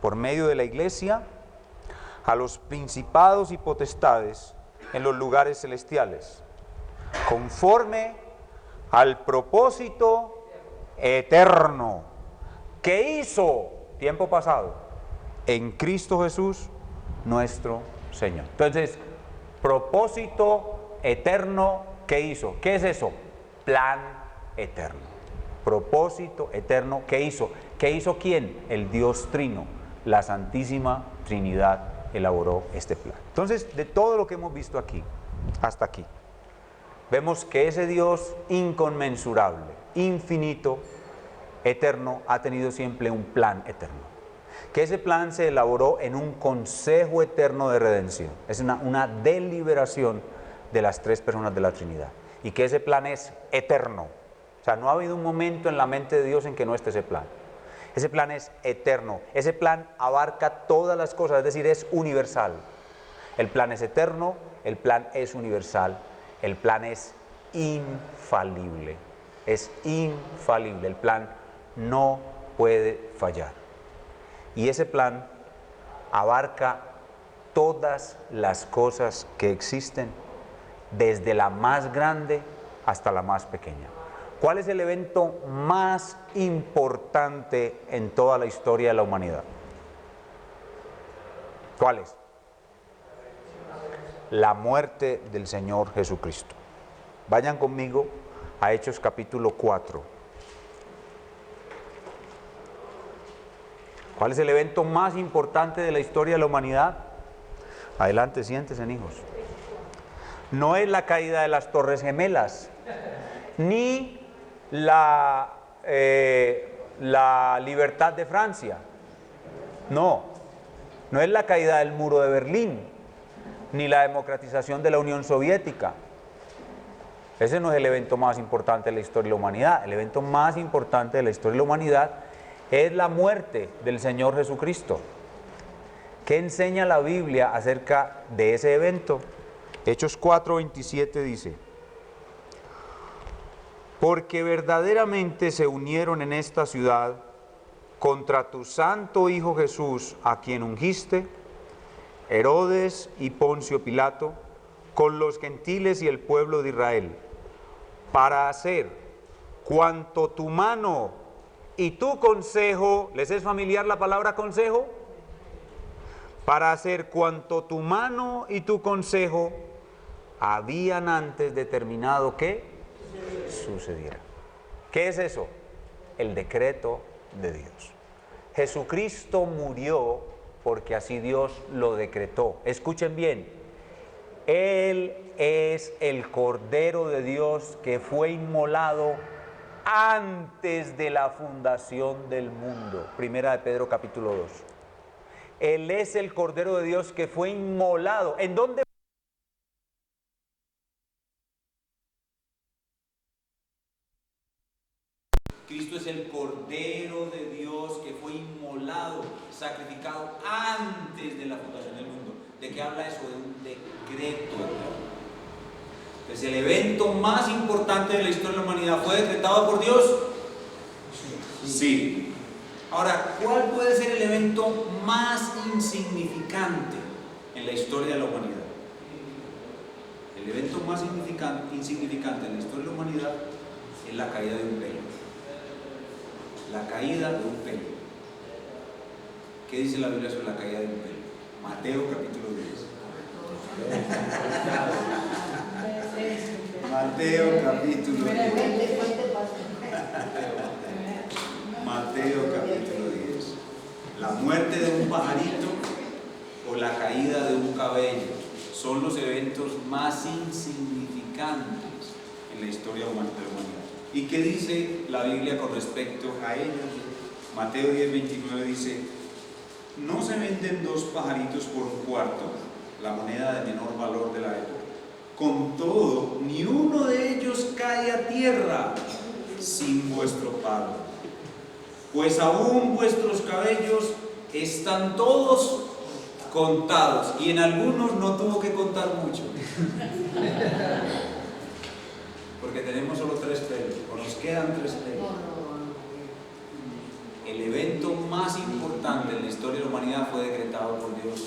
por medio de la iglesia a los principados y potestades en los lugares celestiales, conforme al propósito eterno que hizo, tiempo pasado, en Cristo Jesús nuestro Señor. Entonces, propósito eterno que hizo. ¿Qué es eso? Plan eterno. Propósito eterno que hizo. ¿Qué hizo quién? El Dios Trino. La Santísima Trinidad elaboró este plan. Entonces, de todo lo que hemos visto aquí, hasta aquí, vemos que ese Dios inconmensurable, infinito, eterno, ha tenido siempre un plan eterno. Que ese plan se elaboró en un consejo eterno de redención. Es una deliberación de las tres personas de la Trinidad. Y que ese plan es eterno. O sea, no ha habido un momento en la mente de Dios en que no esté ese plan. Ese plan es eterno. Ese plan abarca todas las cosas, es decir, es universal. El plan es eterno, el plan es universal, el plan es infalible. Es infalible. El plan no puede fallar. Y ese plan abarca todas las cosas que existen, desde la más grande hasta la más pequeña. ¿Cuál es el evento más importante en toda la historia de la humanidad? ¿Cuál es? La muerte del Señor Jesucristo. Vayan conmigo a Hechos capítulo 4. ¿Cuál es el evento más importante de la historia de la humanidad? Adelante, siéntense, hijos. No es la caída de las Torres Gemelas, ni la libertad de Francia, No, no es la caída del muro de Berlín, ni la democratización de la Unión Soviética. Ese no es el evento más importante de la historia de la humanidad. El evento más importante de la historia de la humanidad es la muerte del Señor Jesucristo. ¿Qué enseña la Biblia acerca de ese evento? Hechos 4:27 dice: porque verdaderamente se unieron en esta ciudad contra tu santo Hijo Jesús, a quien ungiste, Herodes y Poncio Pilato, con los gentiles y el pueblo de Israel, para hacer cuanto tu mano y tu consejo, ¿les es familiar la palabra consejo? Para hacer cuanto tu mano y tu consejo habían antes determinado que sucediera. ¿Qué es eso? El decreto de Dios. Jesucristo murió porque así Dios lo decretó. Escuchen bien, Él es el Cordero de Dios que fue inmolado antes de la fundación del mundo. Primera de Pedro capítulo 2. Él es el Cordero de Dios que fue inmolado. ¿En dónde? Cristo es el Cordero de Dios que fue inmolado, sacrificado antes de la fundación del mundo. ¿De qué habla eso? De un decreto. Entonces, el evento más importante de la historia de la humanidad fue decretado por Dios. Sí. Ahora, ¿cuál puede ser el evento más insignificante en la historia de la humanidad? El evento más insignificante en la historia de la humanidad es la caída de un pelo. La caída de un pelo. ¿Qué dice la Biblia sobre la caída de un pelo? Mateo capítulo 10. Mateo capítulo 10. Mateo capítulo 10. La muerte de un pajarito o la caída de un cabello son los eventos más insignificantes en la historia de la humanidad. ¿Y qué dice la Biblia con respecto a ellos? Mateo 10:29 dice: no se venden dos pajaritos por un cuarto, la moneda de menor valor de la época. Con todo, ni uno de ellos cae a tierra sin vuestro pago. Pues aún vuestros cabellos están todos contados, y en algunos no tuvo que contar mucho. Porque tenemos solo 3 pelos, o nos quedan 3 pelos. El evento más importante en la historia de la humanidad fue decretado por Dios.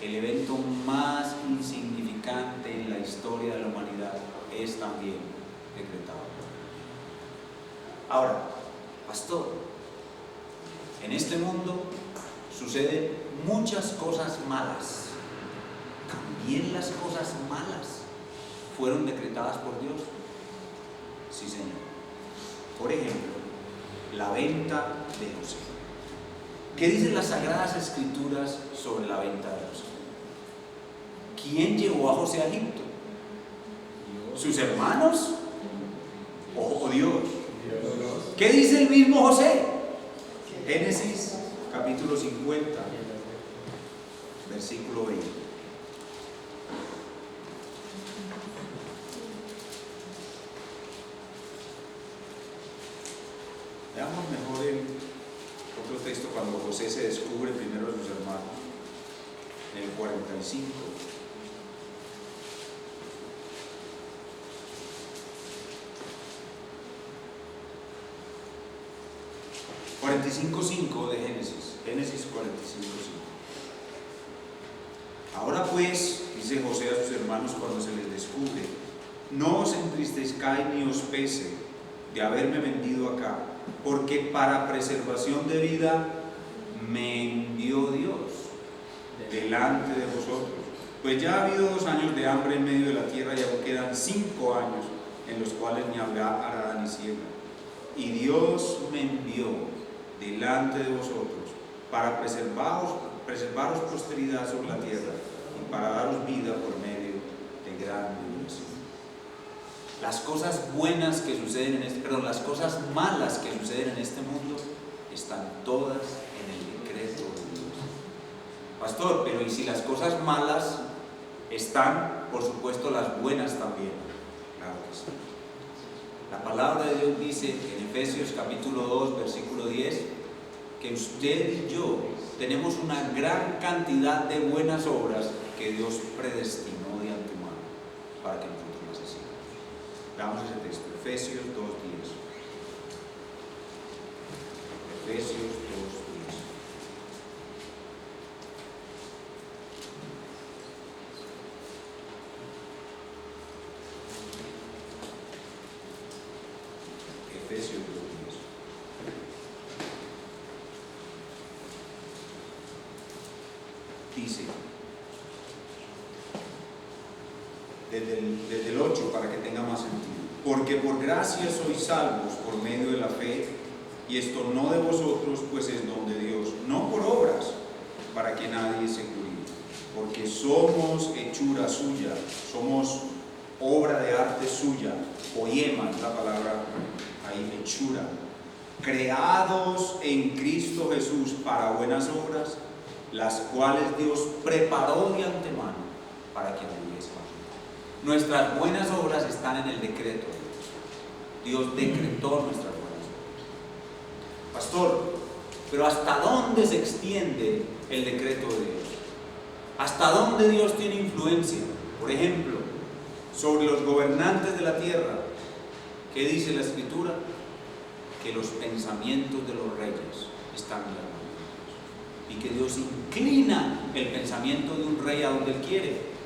El evento más insignificante en la historia de la humanidad es también decretado. Ahora, pastor, en este mundo suceden muchas cosas malas. También las cosas malas fueron decretadas por Dios. Sí, Señor. Por ejemplo, la venta de José. ¿Qué dicen las Sagradas Escrituras sobre la venta de José? ¿Quién llevó a José a Egipto? ¿Sus hermanos o Dios? ¿Qué dice el mismo José? Génesis capítulo 50, versículo 20. Veamos mejor el otro texto cuando José se descubre primero de sus hermanos, en el 45. de Génesis 45:5. Ahora pues, dice José a sus hermanos cuando se les descubre: no os entristezcáis ni os pese de haberme vendido acá, porque para preservación de vida me envió Dios delante de vosotros. Pues ya ha habido 2 años de hambre en medio de la tierra, y aún quedan 5 años en los cuales ni habrá arada ni siembra. Y Dios me envió delante de vosotros para preservaros posteridad sobre la tierra y para daros vida por medio de gran tribulación. Las cosas buenas que suceden las cosas malas que suceden en este mundo están todas en el decreto de Dios. Pastor, pero ¿y si las cosas malas están, por supuesto, las buenas también? Claro que sí. La palabra de Dios dice en Efesios capítulo 2, versículo 10, que usted y yo tenemos una gran cantidad de buenas obras que Dios predestinó de antemano para que nosotros las hiciéramos. Veamos ese texto, Efesios 2:10. Efesios 2:10. Efesios 2:10. Dice, desde el 8 para que tenga más sentido. Porque por gracia sois salvos por medio de la fe, y esto no de vosotros, pues es don de Dios, no por obras, para que nadie se gloríe. Porque somos hechura suya, somos obra de arte suya, poema es la palabra ahí, hechura, creados en Cristo Jesús para buenas obras, las cuales Dios preparó de antemano para que anduviésemos. Nuestras buenas obras están en el decreto de Dios. Dios decretó nuestras buenas obras. Pastor, pero ¿hasta dónde se extiende el decreto de Dios? ¿Hasta dónde Dios tiene influencia? Por ejemplo, sobre los gobernantes de la tierra. ¿Qué dice la Escritura? Que los pensamientos de los reyes están en la mano de Dios, y que Dios inclina el pensamiento de un rey a donde Él quiere.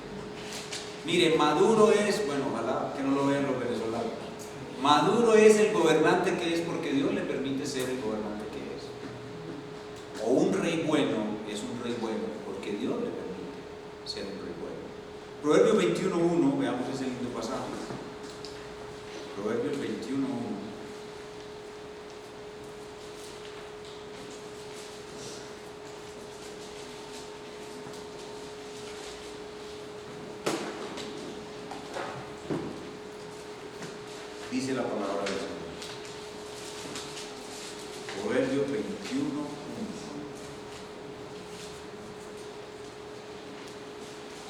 Mire, Maduro es, bueno, ojalá que no lo vean los venezolanos, Maduro es el gobernante que es porque Dios le permite ser el gobernante que es. O un rey bueno es un rey bueno porque Dios le permite ser un rey bueno. Proverbios 21:1, veamos ese lindo pasaje. Proverbios 21:1. Dice la palabra del Señor. Proverbios 21:1.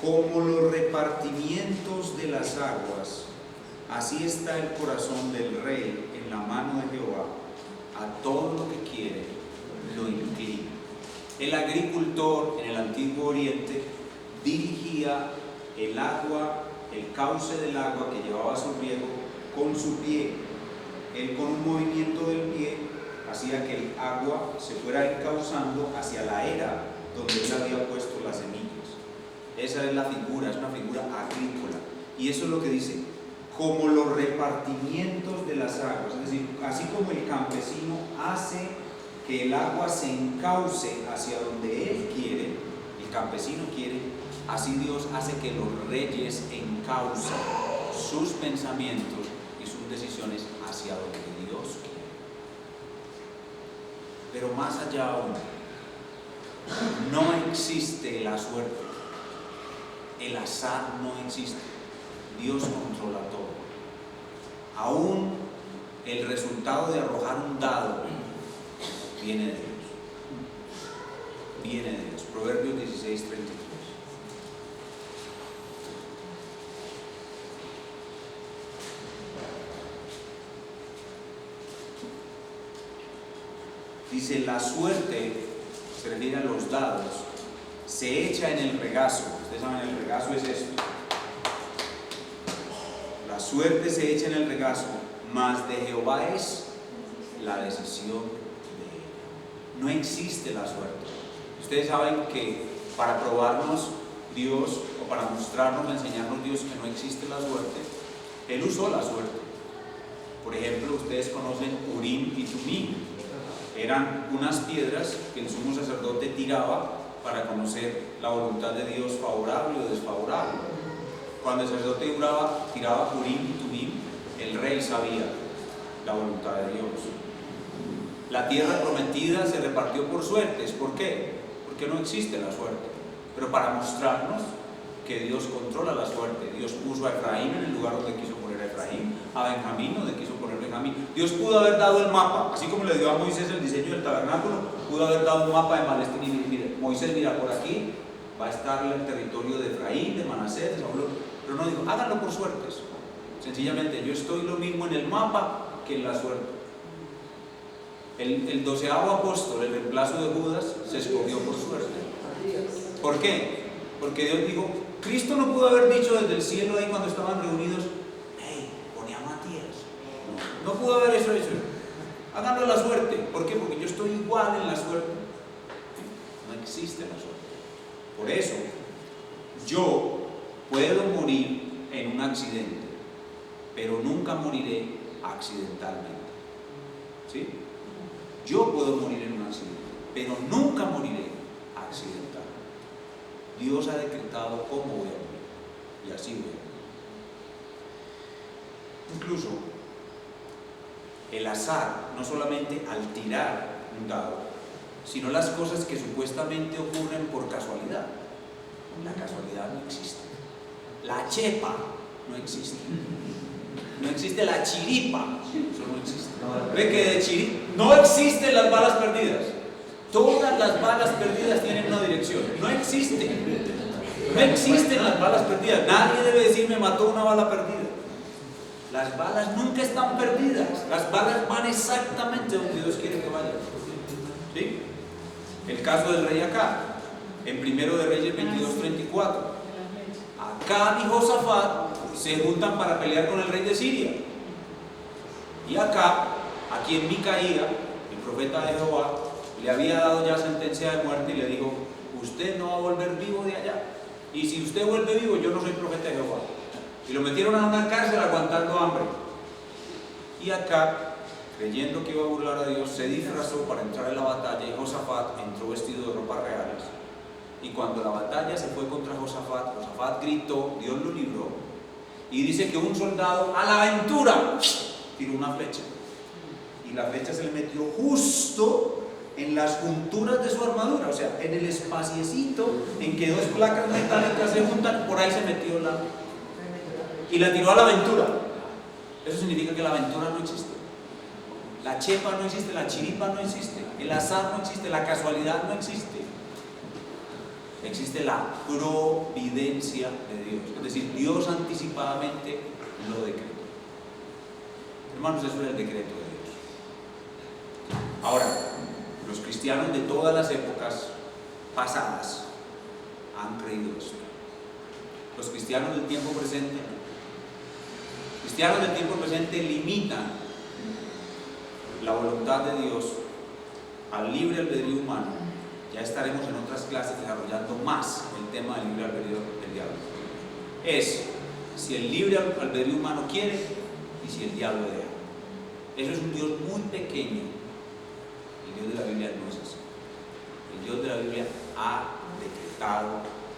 Como los repartimientos de las aguas, así está el corazón del rey en la mano de Jehová, a todo lo que quiere lo inclina. El agricultor en el Antiguo Oriente dirigía el agua, el cauce del agua que llevaba a su riego con su pie. Él, con un movimiento del pie, hacía que el agua se fuera encauzando hacia la era donde él había puesto las semillas. Esa es la figura, es una figura agrícola. Y eso es lo que dice, como los repartimientos de las aguas. Es decir, así como el campesino hace que el agua se encauce hacia donde él quiere, el campesino quiere, así Dios hace que los reyes encaucen sus pensamientos y sus decisiones hacia donde Dios quiere. Pero más allá aún, no existe la suerte. El azar no existe. Dios controla todo. Aún el resultado de arrojar un dado viene de Dios. Viene de Dios. Proverbios 16:33. Dice, la suerte, se refiere a los dados, se echa en el regazo. Ustedes saben, el regazo es esto. La suerte se echa en el regazo, mas de Jehová es la decisión de él. No existe la suerte. Ustedes saben que para probarnos Dios, o para mostrarnos, enseñarnos Dios que no existe la suerte, Él usó la suerte. Por ejemplo, ustedes conocen Urim y Tumim. Eran unas piedras que el sumo sacerdote tiraba para conocer la voluntad de Dios, favorable o desfavorable. Cuando el sacerdote tiraba Urim y Tumim, el rey sabía la voluntad de Dios. La tierra prometida se repartió por suertes. ¿Por qué? Porque no existe la suerte. Pero para mostrarnos que Dios controla la suerte. Dios puso a Efraín en el lugar donde quiso poner a Efraín, a Benjamín donde quiso poner a Benjamín. Dios pudo haber dado el mapa, así como le dio a Moisés el diseño del tabernáculo, pudo haber dado un mapa de Palestina y mire, Moisés, mira, por aquí va a estar el territorio de Efraín, de Manasés, de Zabulón. Pero no dijo, háganlo por suertes. Sencillamente, yo estoy lo mismo en el mapa que en la suerte. El 12º apóstol, el reemplazo de Judas, se escogió por suerte. ¿Por qué? Porque Dios dijo, Cristo no pudo haber dicho desde el cielo ahí cuando estaban reunidos, hey, pone a Matías. No pudo haber eso hecho. Háganlo a la suerte. ¿Por qué? Porque yo estoy igual en la suerte. No existe la suerte. Por eso, yo puedo morir en un accidente, pero nunca moriré accidentalmente. ¿Sí? Yo puedo morir en un accidente, pero nunca moriré accidentalmente. Dios ha decretado cómo voy a morir, y así voy a morir. Incluso, el azar, no solamente al tirar un dado, sino las cosas que supuestamente ocurren por casualidad. La casualidad no existe. La chepa no existe. No existe la chiripa. Eso no existe. Ve que de chiripa no existen las balas perdidas. Todas las balas perdidas tienen una dirección. No existen. No existen las balas perdidas. Nadie debe decir me mató una bala perdida. Las balas nunca están perdidas. Las balas van exactamente donde Dios quiere que vayan. ¿Sí? El caso del rey Acab, en 1 de Reyes 22:34. Acab y Josafat se juntan para pelear con el rey de Siria. Y Acab, a quien Micaía, el profeta de Jehová, le había dado ya sentencia de muerte y le dijo, usted no va a volver vivo de allá. Y si usted vuelve vivo, yo no soy profeta de Jehová. Y lo metieron a una cárcel aguantando hambre. Y Acab, creyendo que iba a burlar a Dios, se disfrazó para entrar en la batalla y Josafat entró vestido de ropas reales. Y cuando la batalla se fue contra Josafat, Josafat gritó, Dios lo libró. Y dice que un soldado a la aventura tiró una flecha. Y la flecha se le metió justo en las junturas de su armadura, o sea, en el espaciecito en que dos placas metálicas se juntan, por ahí se metió y la tiró a la aventura. Eso significa que la aventura no existe. La chepa no existe, la chiripa no existe, el azar no existe, la casualidad no existe. Existe la providencia de Dios, es decir, Dios anticipadamente lo decretó. Hermanos, eso es el decreto de Dios. Ahora, los cristianos de todas las épocas pasadas han creído esto. Los cristianos del tiempo presente no. Cristianos del tiempo presente limitan la voluntad de Dios al libre albedrío humano. Ya estaremos en otras clases desarrollando más el tema del libre albedrío del diablo. Es si el libre albedrío humano quiere y si el diablo deja. Eso es un Dios muy pequeño. El Dios de la Biblia no es así. El Dios de la Biblia ha decretado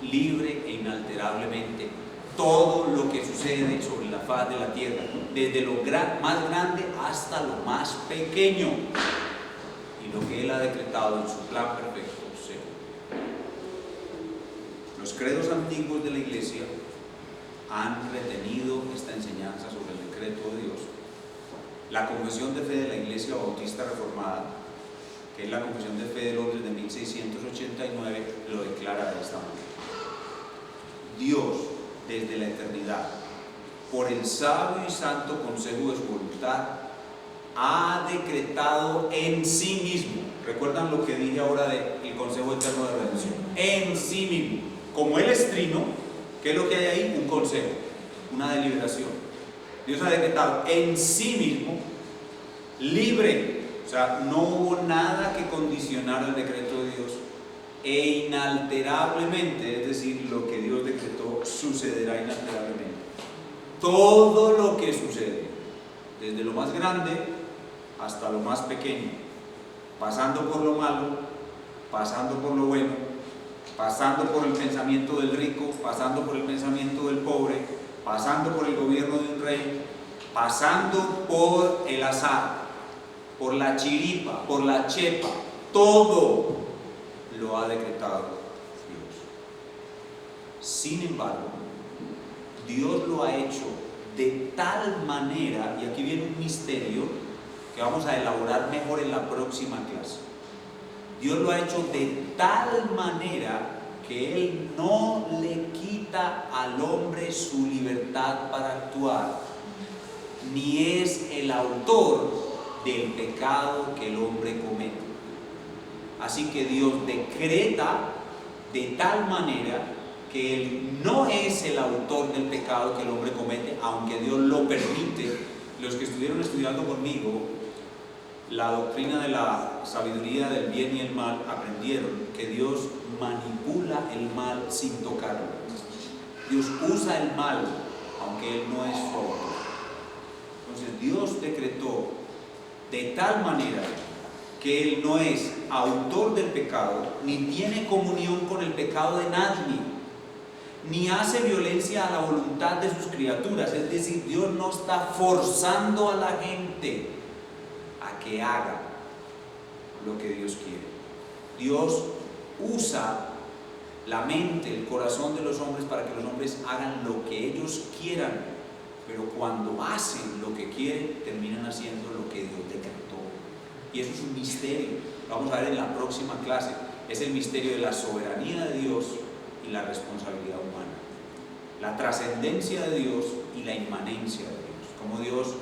libre e inalterablemente todo lo que sucede sobre la faz de la tierra, desde lo más grande hasta lo más pequeño. Y lo que Él ha decretado en su plan perfecto se cumple. Los credos antiguos de la Iglesia han retenido esta enseñanza sobre el decreto de Dios. La Confesión de Fe de la Iglesia Bautista Reformada, que es la Confesión de Fe de Londres de 1689, lo declara de esta manera. Dios, desde la eternidad, por el sabio y santo consejo de su voluntad, ha decretado en sí mismo. ¿Recuerdan lo que dije ahora del consejo eterno de redención? En sí mismo. Como Él es trino, ¿qué es lo que hay ahí? Un consejo, una deliberación. Dios ha decretado en sí mismo, libre, o sea, no hubo nada que condicionara el decreto de Dios, e inalterablemente, es decir, lo que Dios decretó sucederá inalterablemente. Todo lo que sucede, desde lo más grande hasta lo más pequeño, pasando por lo malo, pasando por lo bueno, pasando por el pensamiento del rico, pasando por el pensamiento del pobre, pasando por el gobierno de un rey, pasando por el azar, por la chiripa, por la chepa, todo lo ha decretado Dios. Sin embargo, Dios lo ha hecho de tal manera, y aquí viene un misterio que vamos a elaborar mejor en la próxima clase. Dios lo ha hecho de tal manera que Él no le quita al hombre su libertad para actuar, ni es el autor del pecado que el hombre comete. Así que Dios decreta de tal manera que Él no es el autor del pecado que el hombre comete, aunque Dios lo permite. Los que estuvieron estudiando conmigo la doctrina de la sabiduría del bien y el mal aprendieron que Dios manipula el mal sin tocarlo. Dios usa el mal, aunque Él no es su autor. Entonces Dios decretó de tal manera que Él no es autor del pecado, ni tiene comunión con el pecado de nadie, ni hace violencia a la voluntad de sus criaturas. Es decir, Dios no está forzando a la gente a que haga lo que Dios quiere. Dios usa la mente, el corazón de los hombres para que los hombres hagan lo que ellos quieran, pero cuando hacen lo que quieren, terminan haciendo lo que Dios decretó. Y eso es un misterio, lo vamos a ver en la próxima clase. Es el misterio de la soberanía de Dios y la responsabilidad humana, la trascendencia de Dios y la inmanencia de Dios. Como Dios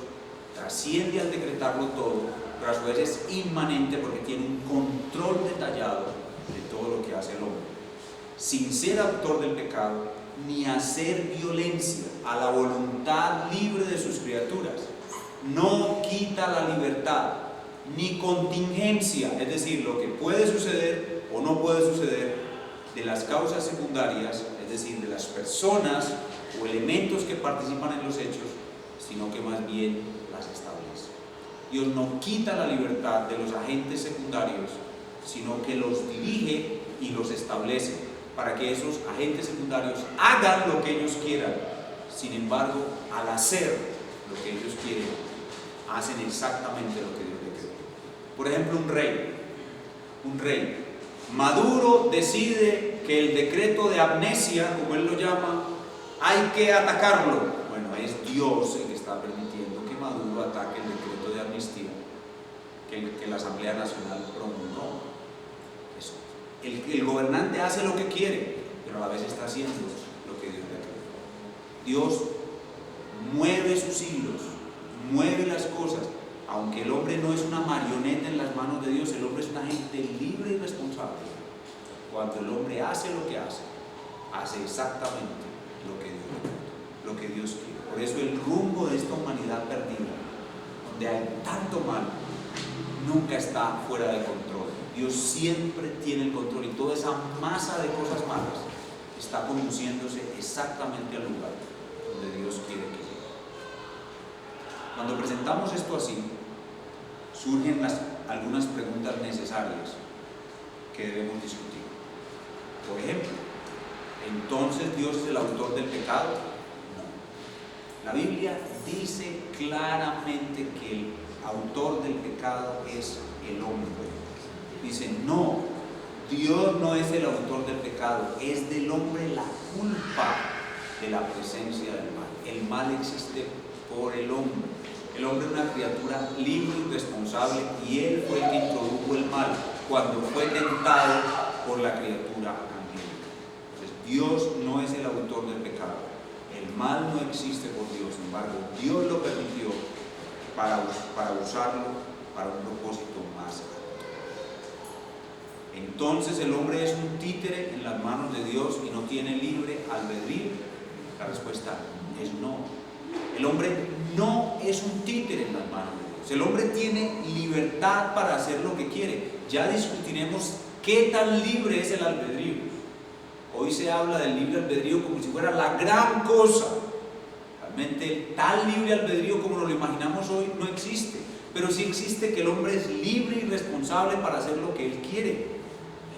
trasciende al decretarlo todo, pero a su vez es inmanente porque tiene un control detallado de todo lo que hace el hombre, sin ser autor del pecado ni hacer violencia a la voluntad libre de sus criaturas. No quita la libertad ni contingencia, es decir, lo que puede suceder o no puede suceder de las causas secundarias, es decir, de las personas o elementos que participan en los hechos, sino que más bien las establece. Dios no quita la libertad de los agentes secundarios, sino que los dirige y los establece para que esos agentes secundarios hagan lo que ellos quieran. Sin embargo, al hacer lo que ellos quieren, hacen exactamente lo que Dios decretó. Por ejemplo, un rey Maduro decide que el decreto de amnesia, como él lo llama, hay que atacarlo. Bueno, es Dios el que está permitiendo que Maduro ataque el decreto de amnistía que la Asamblea Nacional promulgó. El gobernante hace lo que quiere, pero a la vez está haciendo lo que Dios decretó. Dios mueve sus hilos, mueve las cosas. Aunque el hombre no es una marioneta en las manos de Dios, el hombre es un agente libre y responsable. Cuando el hombre hace lo que hace exactamente lo que Dios decretó, lo que Dios quiere. Por eso el rumbo de esta humanidad perdida, donde hay tanto mal, nunca está fuera de control. Dios siempre tiene el control y toda esa masa de cosas malas está conduciéndose exactamente al lugar donde Dios quiere que llegue. Cuando presentamos esto así, surgen algunas preguntas necesarias que debemos discutir. Por ejemplo, ¿entonces Dios es el autor del pecado? No. La Biblia dice claramente que el autor del pecado es el hombre. Dice, no, Dios no es el autor del pecado, es del hombre la culpa de la presencia del mal. El mal existe por el hombre. El hombre es una criatura libre y responsable y él fue el que introdujo el mal cuando fue tentado por la criatura angélica. Entonces, Dios no es el autor del pecado. El mal no existe por Dios, sin embargo, Dios lo permitió para usarlo para un propósito más alto. Entonces, ¿el hombre es un títere en las manos de Dios y no tiene libre albedrío? La respuesta es no. El hombre no es un títere en las manos de Dios. El hombre tiene libertad para hacer lo que quiere. Ya discutiremos qué tan libre es el albedrío. Hoy se habla del libre albedrío como si fuera la gran cosa. Realmente tal libre albedrío como nos lo imaginamos hoy no existe. Pero sí existe que el hombre es libre y responsable para hacer lo que él quiere.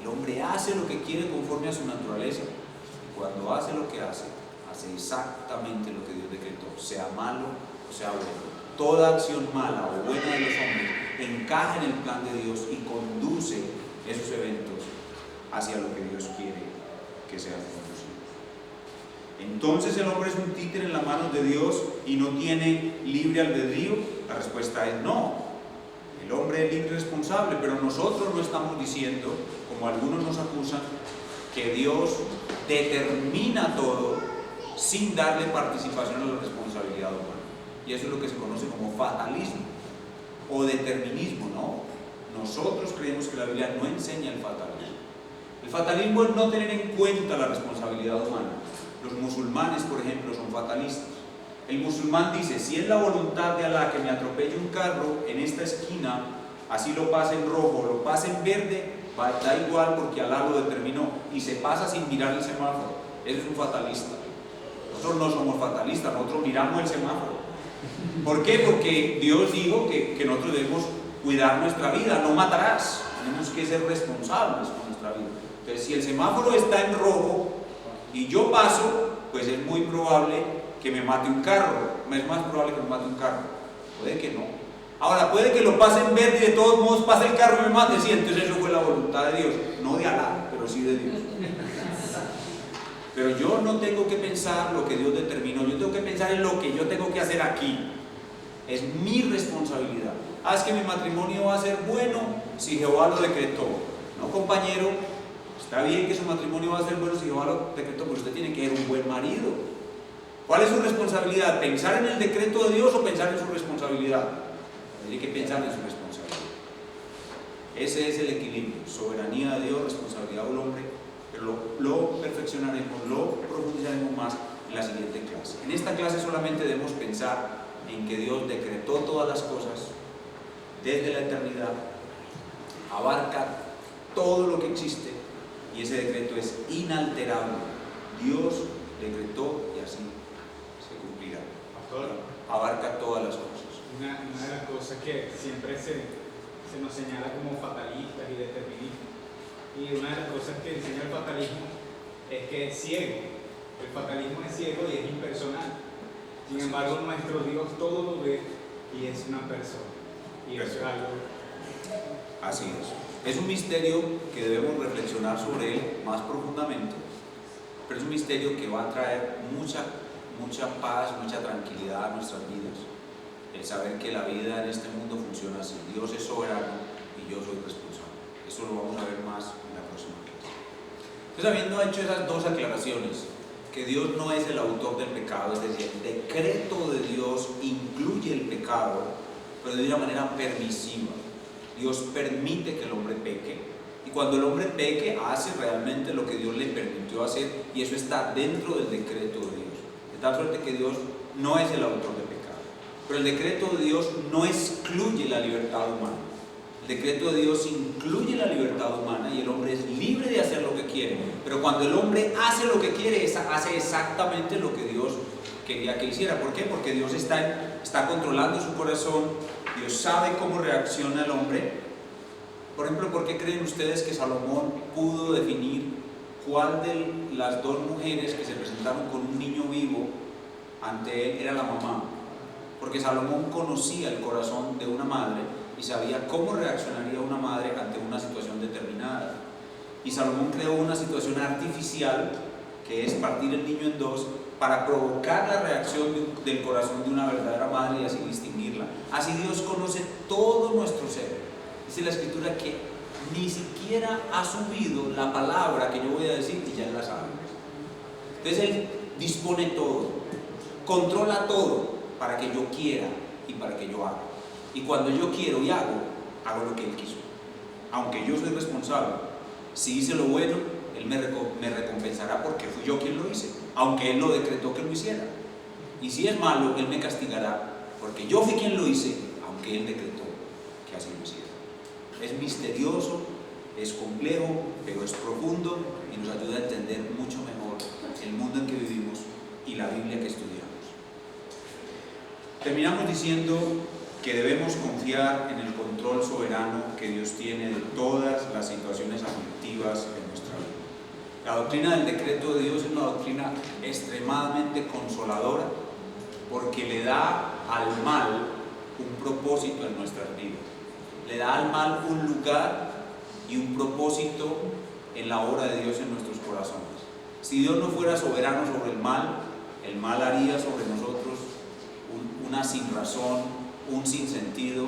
El hombre hace lo que quiere conforme a su naturaleza. Y cuando hace lo que hace exactamente lo que Dios decretó, sea malo o sea bueno. Toda acción mala o buena de los hombres encaja en el plan de Dios y conduce esos eventos hacia lo que Dios quiere que sean conducidos. Entonces, ¿el hombre es un títere en las manos de Dios y no tiene libre albedrío? La respuesta es no. El hombre es libre y responsable, pero nosotros no estamos diciendo, como algunos nos acusan, que Dios determina todo sin darle participación a la responsabilidad humana. Y eso es lo que se conoce como fatalismo o determinismo, ¿no? Nosotros creemos que la Biblia no enseña el fatalismo. El fatalismo es no tener en cuenta la responsabilidad humana. Los musulmanes, por ejemplo, son fatalistas. El musulmán dice, si es la voluntad de Alá que me atropelle un carro en esta esquina, así lo pase en rojo, lo pase en verde, da igual porque Alá lo determinó, y se pasa sin mirar el semáforo. Eso es un fatalista. Nosotros no somos fatalistas, nosotros miramos el semáforo. ¿Por qué? Porque Dios dijo que nosotros debemos cuidar nuestra vida, no matarás. Tenemos que ser responsables con nuestra vida. Entonces, si el semáforo está en rojo y yo paso, pues es muy probable que me mate un carro. Es más probable que me mate un carro. Puede que no. Ahora, puede que lo pase en verde y de todos modos pase el carro y me mate. Sí, entonces eso fue la voluntad de Dios. No de Alá, pero sí de Dios. Pero yo no tengo que pensar lo que Dios determinó. Yo tengo que pensar en lo que yo tengo que hacer aquí. Es mi responsabilidad. Es que mi matrimonio va a ser bueno si Jehová lo decretó. No, compañero, está bien que su matrimonio va a ser bueno si Jehová lo decretó, pero usted tiene que ser un buen marido. ¿Cuál es su responsabilidad? ¿Pensar en el decreto de Dios o pensar en su responsabilidad? Tiene que pensar en su responsabilidad. Ese es el equilibrio. Soberanía de Dios, responsabilidad del hombre. Pero lo perfeccionaremos, lo profundizaremos más en la siguiente clase. En esta clase solamente debemos pensar en que Dios decretó todas las cosas desde la eternidad, abarca todo lo que existe y ese decreto es inalterable. Dios decretó y así se cumplirá. Abarca todas las cosas. Una de las cosas que siempre se nos señala como fatalistas y deterministas, y una de las cosas que enseña el fatalismo es que es ciego. El fatalismo es ciego y es impersonal. Sin embargo, nuestro Dios todo lo ve y es una persona. Y eso es algo. Así es. Es un misterio que debemos reflexionar sobre él más profundamente, pero es un misterio que va a traer mucha paz, mucha tranquilidad a nuestras vidas. El saber que la vida en este mundo funciona así. Dios es soberano y yo soy responsable. Eso lo vamos a ver más en la próxima clase. Entonces, habiendo hecho esas dos aclaraciones, que Dios no es el autor del pecado, es decir, el decreto de Dios incluye el pecado, pero de una manera permisiva. Dios permite que el hombre peque, y cuando el hombre peque, hace realmente lo que Dios le permitió hacer, y eso está dentro del decreto de Dios. De tal suerte que Dios no es el autor del pecado, pero el decreto de Dios no excluye la libertad humana. El decreto de Dios incluye la libertad humana y el hombre es libre de hacer lo que quiere, pero cuando el hombre hace lo que quiere, hace exactamente lo que Dios quería que hiciera. ¿Por qué? Porque Dios está controlando su corazón. Dios sabe cómo reacciona el hombre. Por ejemplo, ¿por qué creen ustedes que Salomón pudo definir cuál de las dos mujeres que se presentaron con un niño vivo ante él era la mamá? Porque Salomón conocía el corazón de una madre y sabía cómo reaccionaría una madre ante una situación determinada. Y Salomón creó una situación artificial, que es partir el niño en dos, para provocar la reacción del corazón de una verdadera madre y así distinguirla. Así Dios conoce todo nuestro ser. Dice la Escritura que ni siquiera ha subido la palabra que yo voy a decir y ya Él la sabe. Entonces Él dispone todo, controla todo para que yo quiera y para que yo haga. Y cuando yo quiero y hago lo que Él quiso. Aunque yo soy responsable, si hice lo bueno, Él me recompensará porque fui yo quien lo hice, aunque Él lo decretó que lo hiciera. Y si es malo, Él me castigará porque yo fui quien lo hice, aunque Él decretó que así lo hiciera. Es misterioso, es complejo, pero es profundo y nos ayuda a entender mucho mejor el mundo en que vivimos y la Biblia que estudiamos. Terminamos diciendo que debemos confiar en el control soberano que Dios tiene de todas las situaciones aflictivas en nuestra vida. La doctrina del decreto de Dios es una doctrina extremadamente consoladora porque le da al mal un propósito en nuestras vidas. Le da al mal un lugar y un propósito en la obra de Dios en nuestros corazones. Si Dios no fuera soberano sobre el mal haría sobre nosotros una sin razón, un sinsentido,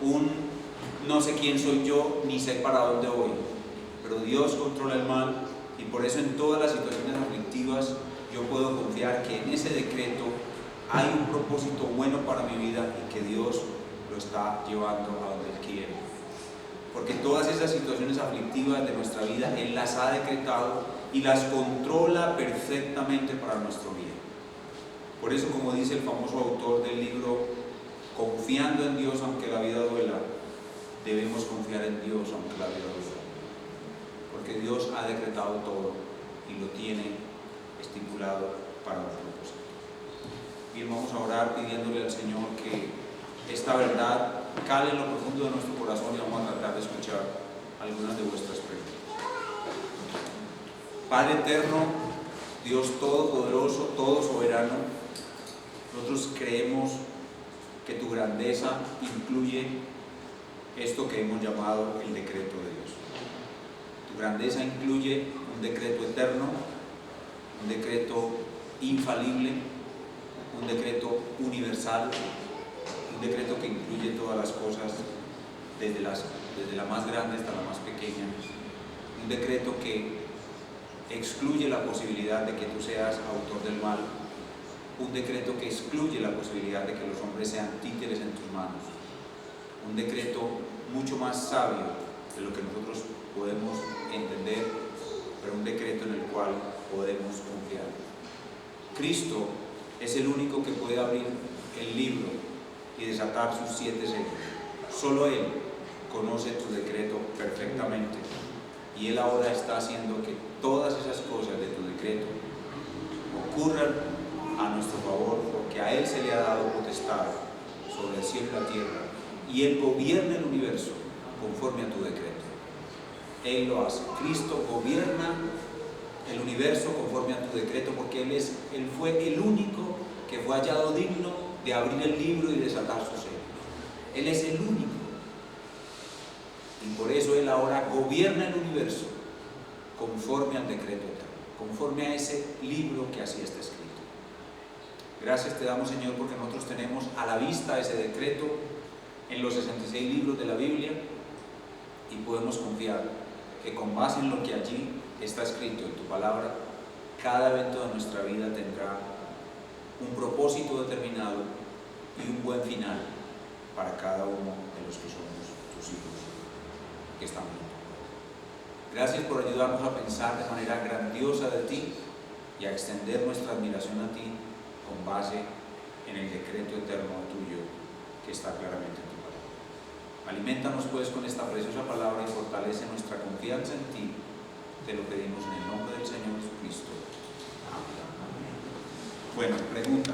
un no sé quién soy yo, ni sé para dónde voy. Pero Dios controla el mal y por eso en todas las situaciones aflictivas yo puedo confiar que en ese decreto hay un propósito bueno para mi vida y que Dios lo está llevando a donde Él quiere. Porque todas esas situaciones aflictivas de nuestra vida Él las ha decretado y las controla perfectamente para nuestro bien. Por eso, como dice el famoso autor del libro, confiando en Dios aunque la vida duela, debemos confiar en Dios aunque la vida duela. Porque Dios ha decretado todo y lo tiene estipulado para un propósito. Bien, vamos a orar pidiéndole al Señor que esta verdad cale en lo profundo de nuestro corazón y vamos a tratar de escuchar algunas de vuestras preguntas. Padre eterno, Dios todopoderoso, todo soberano, nosotros creemos que tu grandeza incluye esto que hemos llamado el decreto de Dios. Tu grandeza incluye un decreto eterno, un decreto infalible, un decreto universal, un decreto que incluye todas las cosas, desde la más grande hasta la más pequeña, un decreto que excluye la posibilidad de que tú seas autor del mal, un decreto que excluye la posibilidad de que los hombres sean títeres en tus manos, un decreto mucho más sabio de lo que nosotros podemos entender, pero un decreto en el cual podemos confiar. Cristo es el único que puede abrir el libro y desatar sus 7 sellos. Solo Él conoce tu decreto perfectamente y Él ahora está haciendo que todas esas cosas de tu decreto ocurran a nuestro favor, porque a Él se le ha dado potestad sobre el cielo y la tierra y Él gobierna el universo conforme a tu decreto. Él lo hace. Cristo gobierna el universo conforme a tu decreto, porque Él fue el único que fue hallado digno de abrir el libro y desatar sus sellos. Él es el único. Y por eso Él ahora gobierna el universo conforme al decreto eterno, conforme a ese libro que así está escrito. Gracias te damos, Señor, porque nosotros tenemos a la vista ese decreto en los 66 libros de la Biblia y podemos confiar que con base en lo que allí está escrito en tu palabra, cada evento de nuestra vida tendrá un propósito determinado y un buen final para cada uno de los que somos tus hijos que estamos en tu palabra. Gracias por ayudarnos a pensar de manera grandiosa de ti y a extender nuestra admiración a ti con base en el decreto eterno tuyo que está claramente en tu palabra. Alimentanos pues con esta preciosa palabra y fortalece nuestra confianza en ti. Te lo pedimos en el nombre del Señor Jesucristo. Amén. Bueno, preguntas.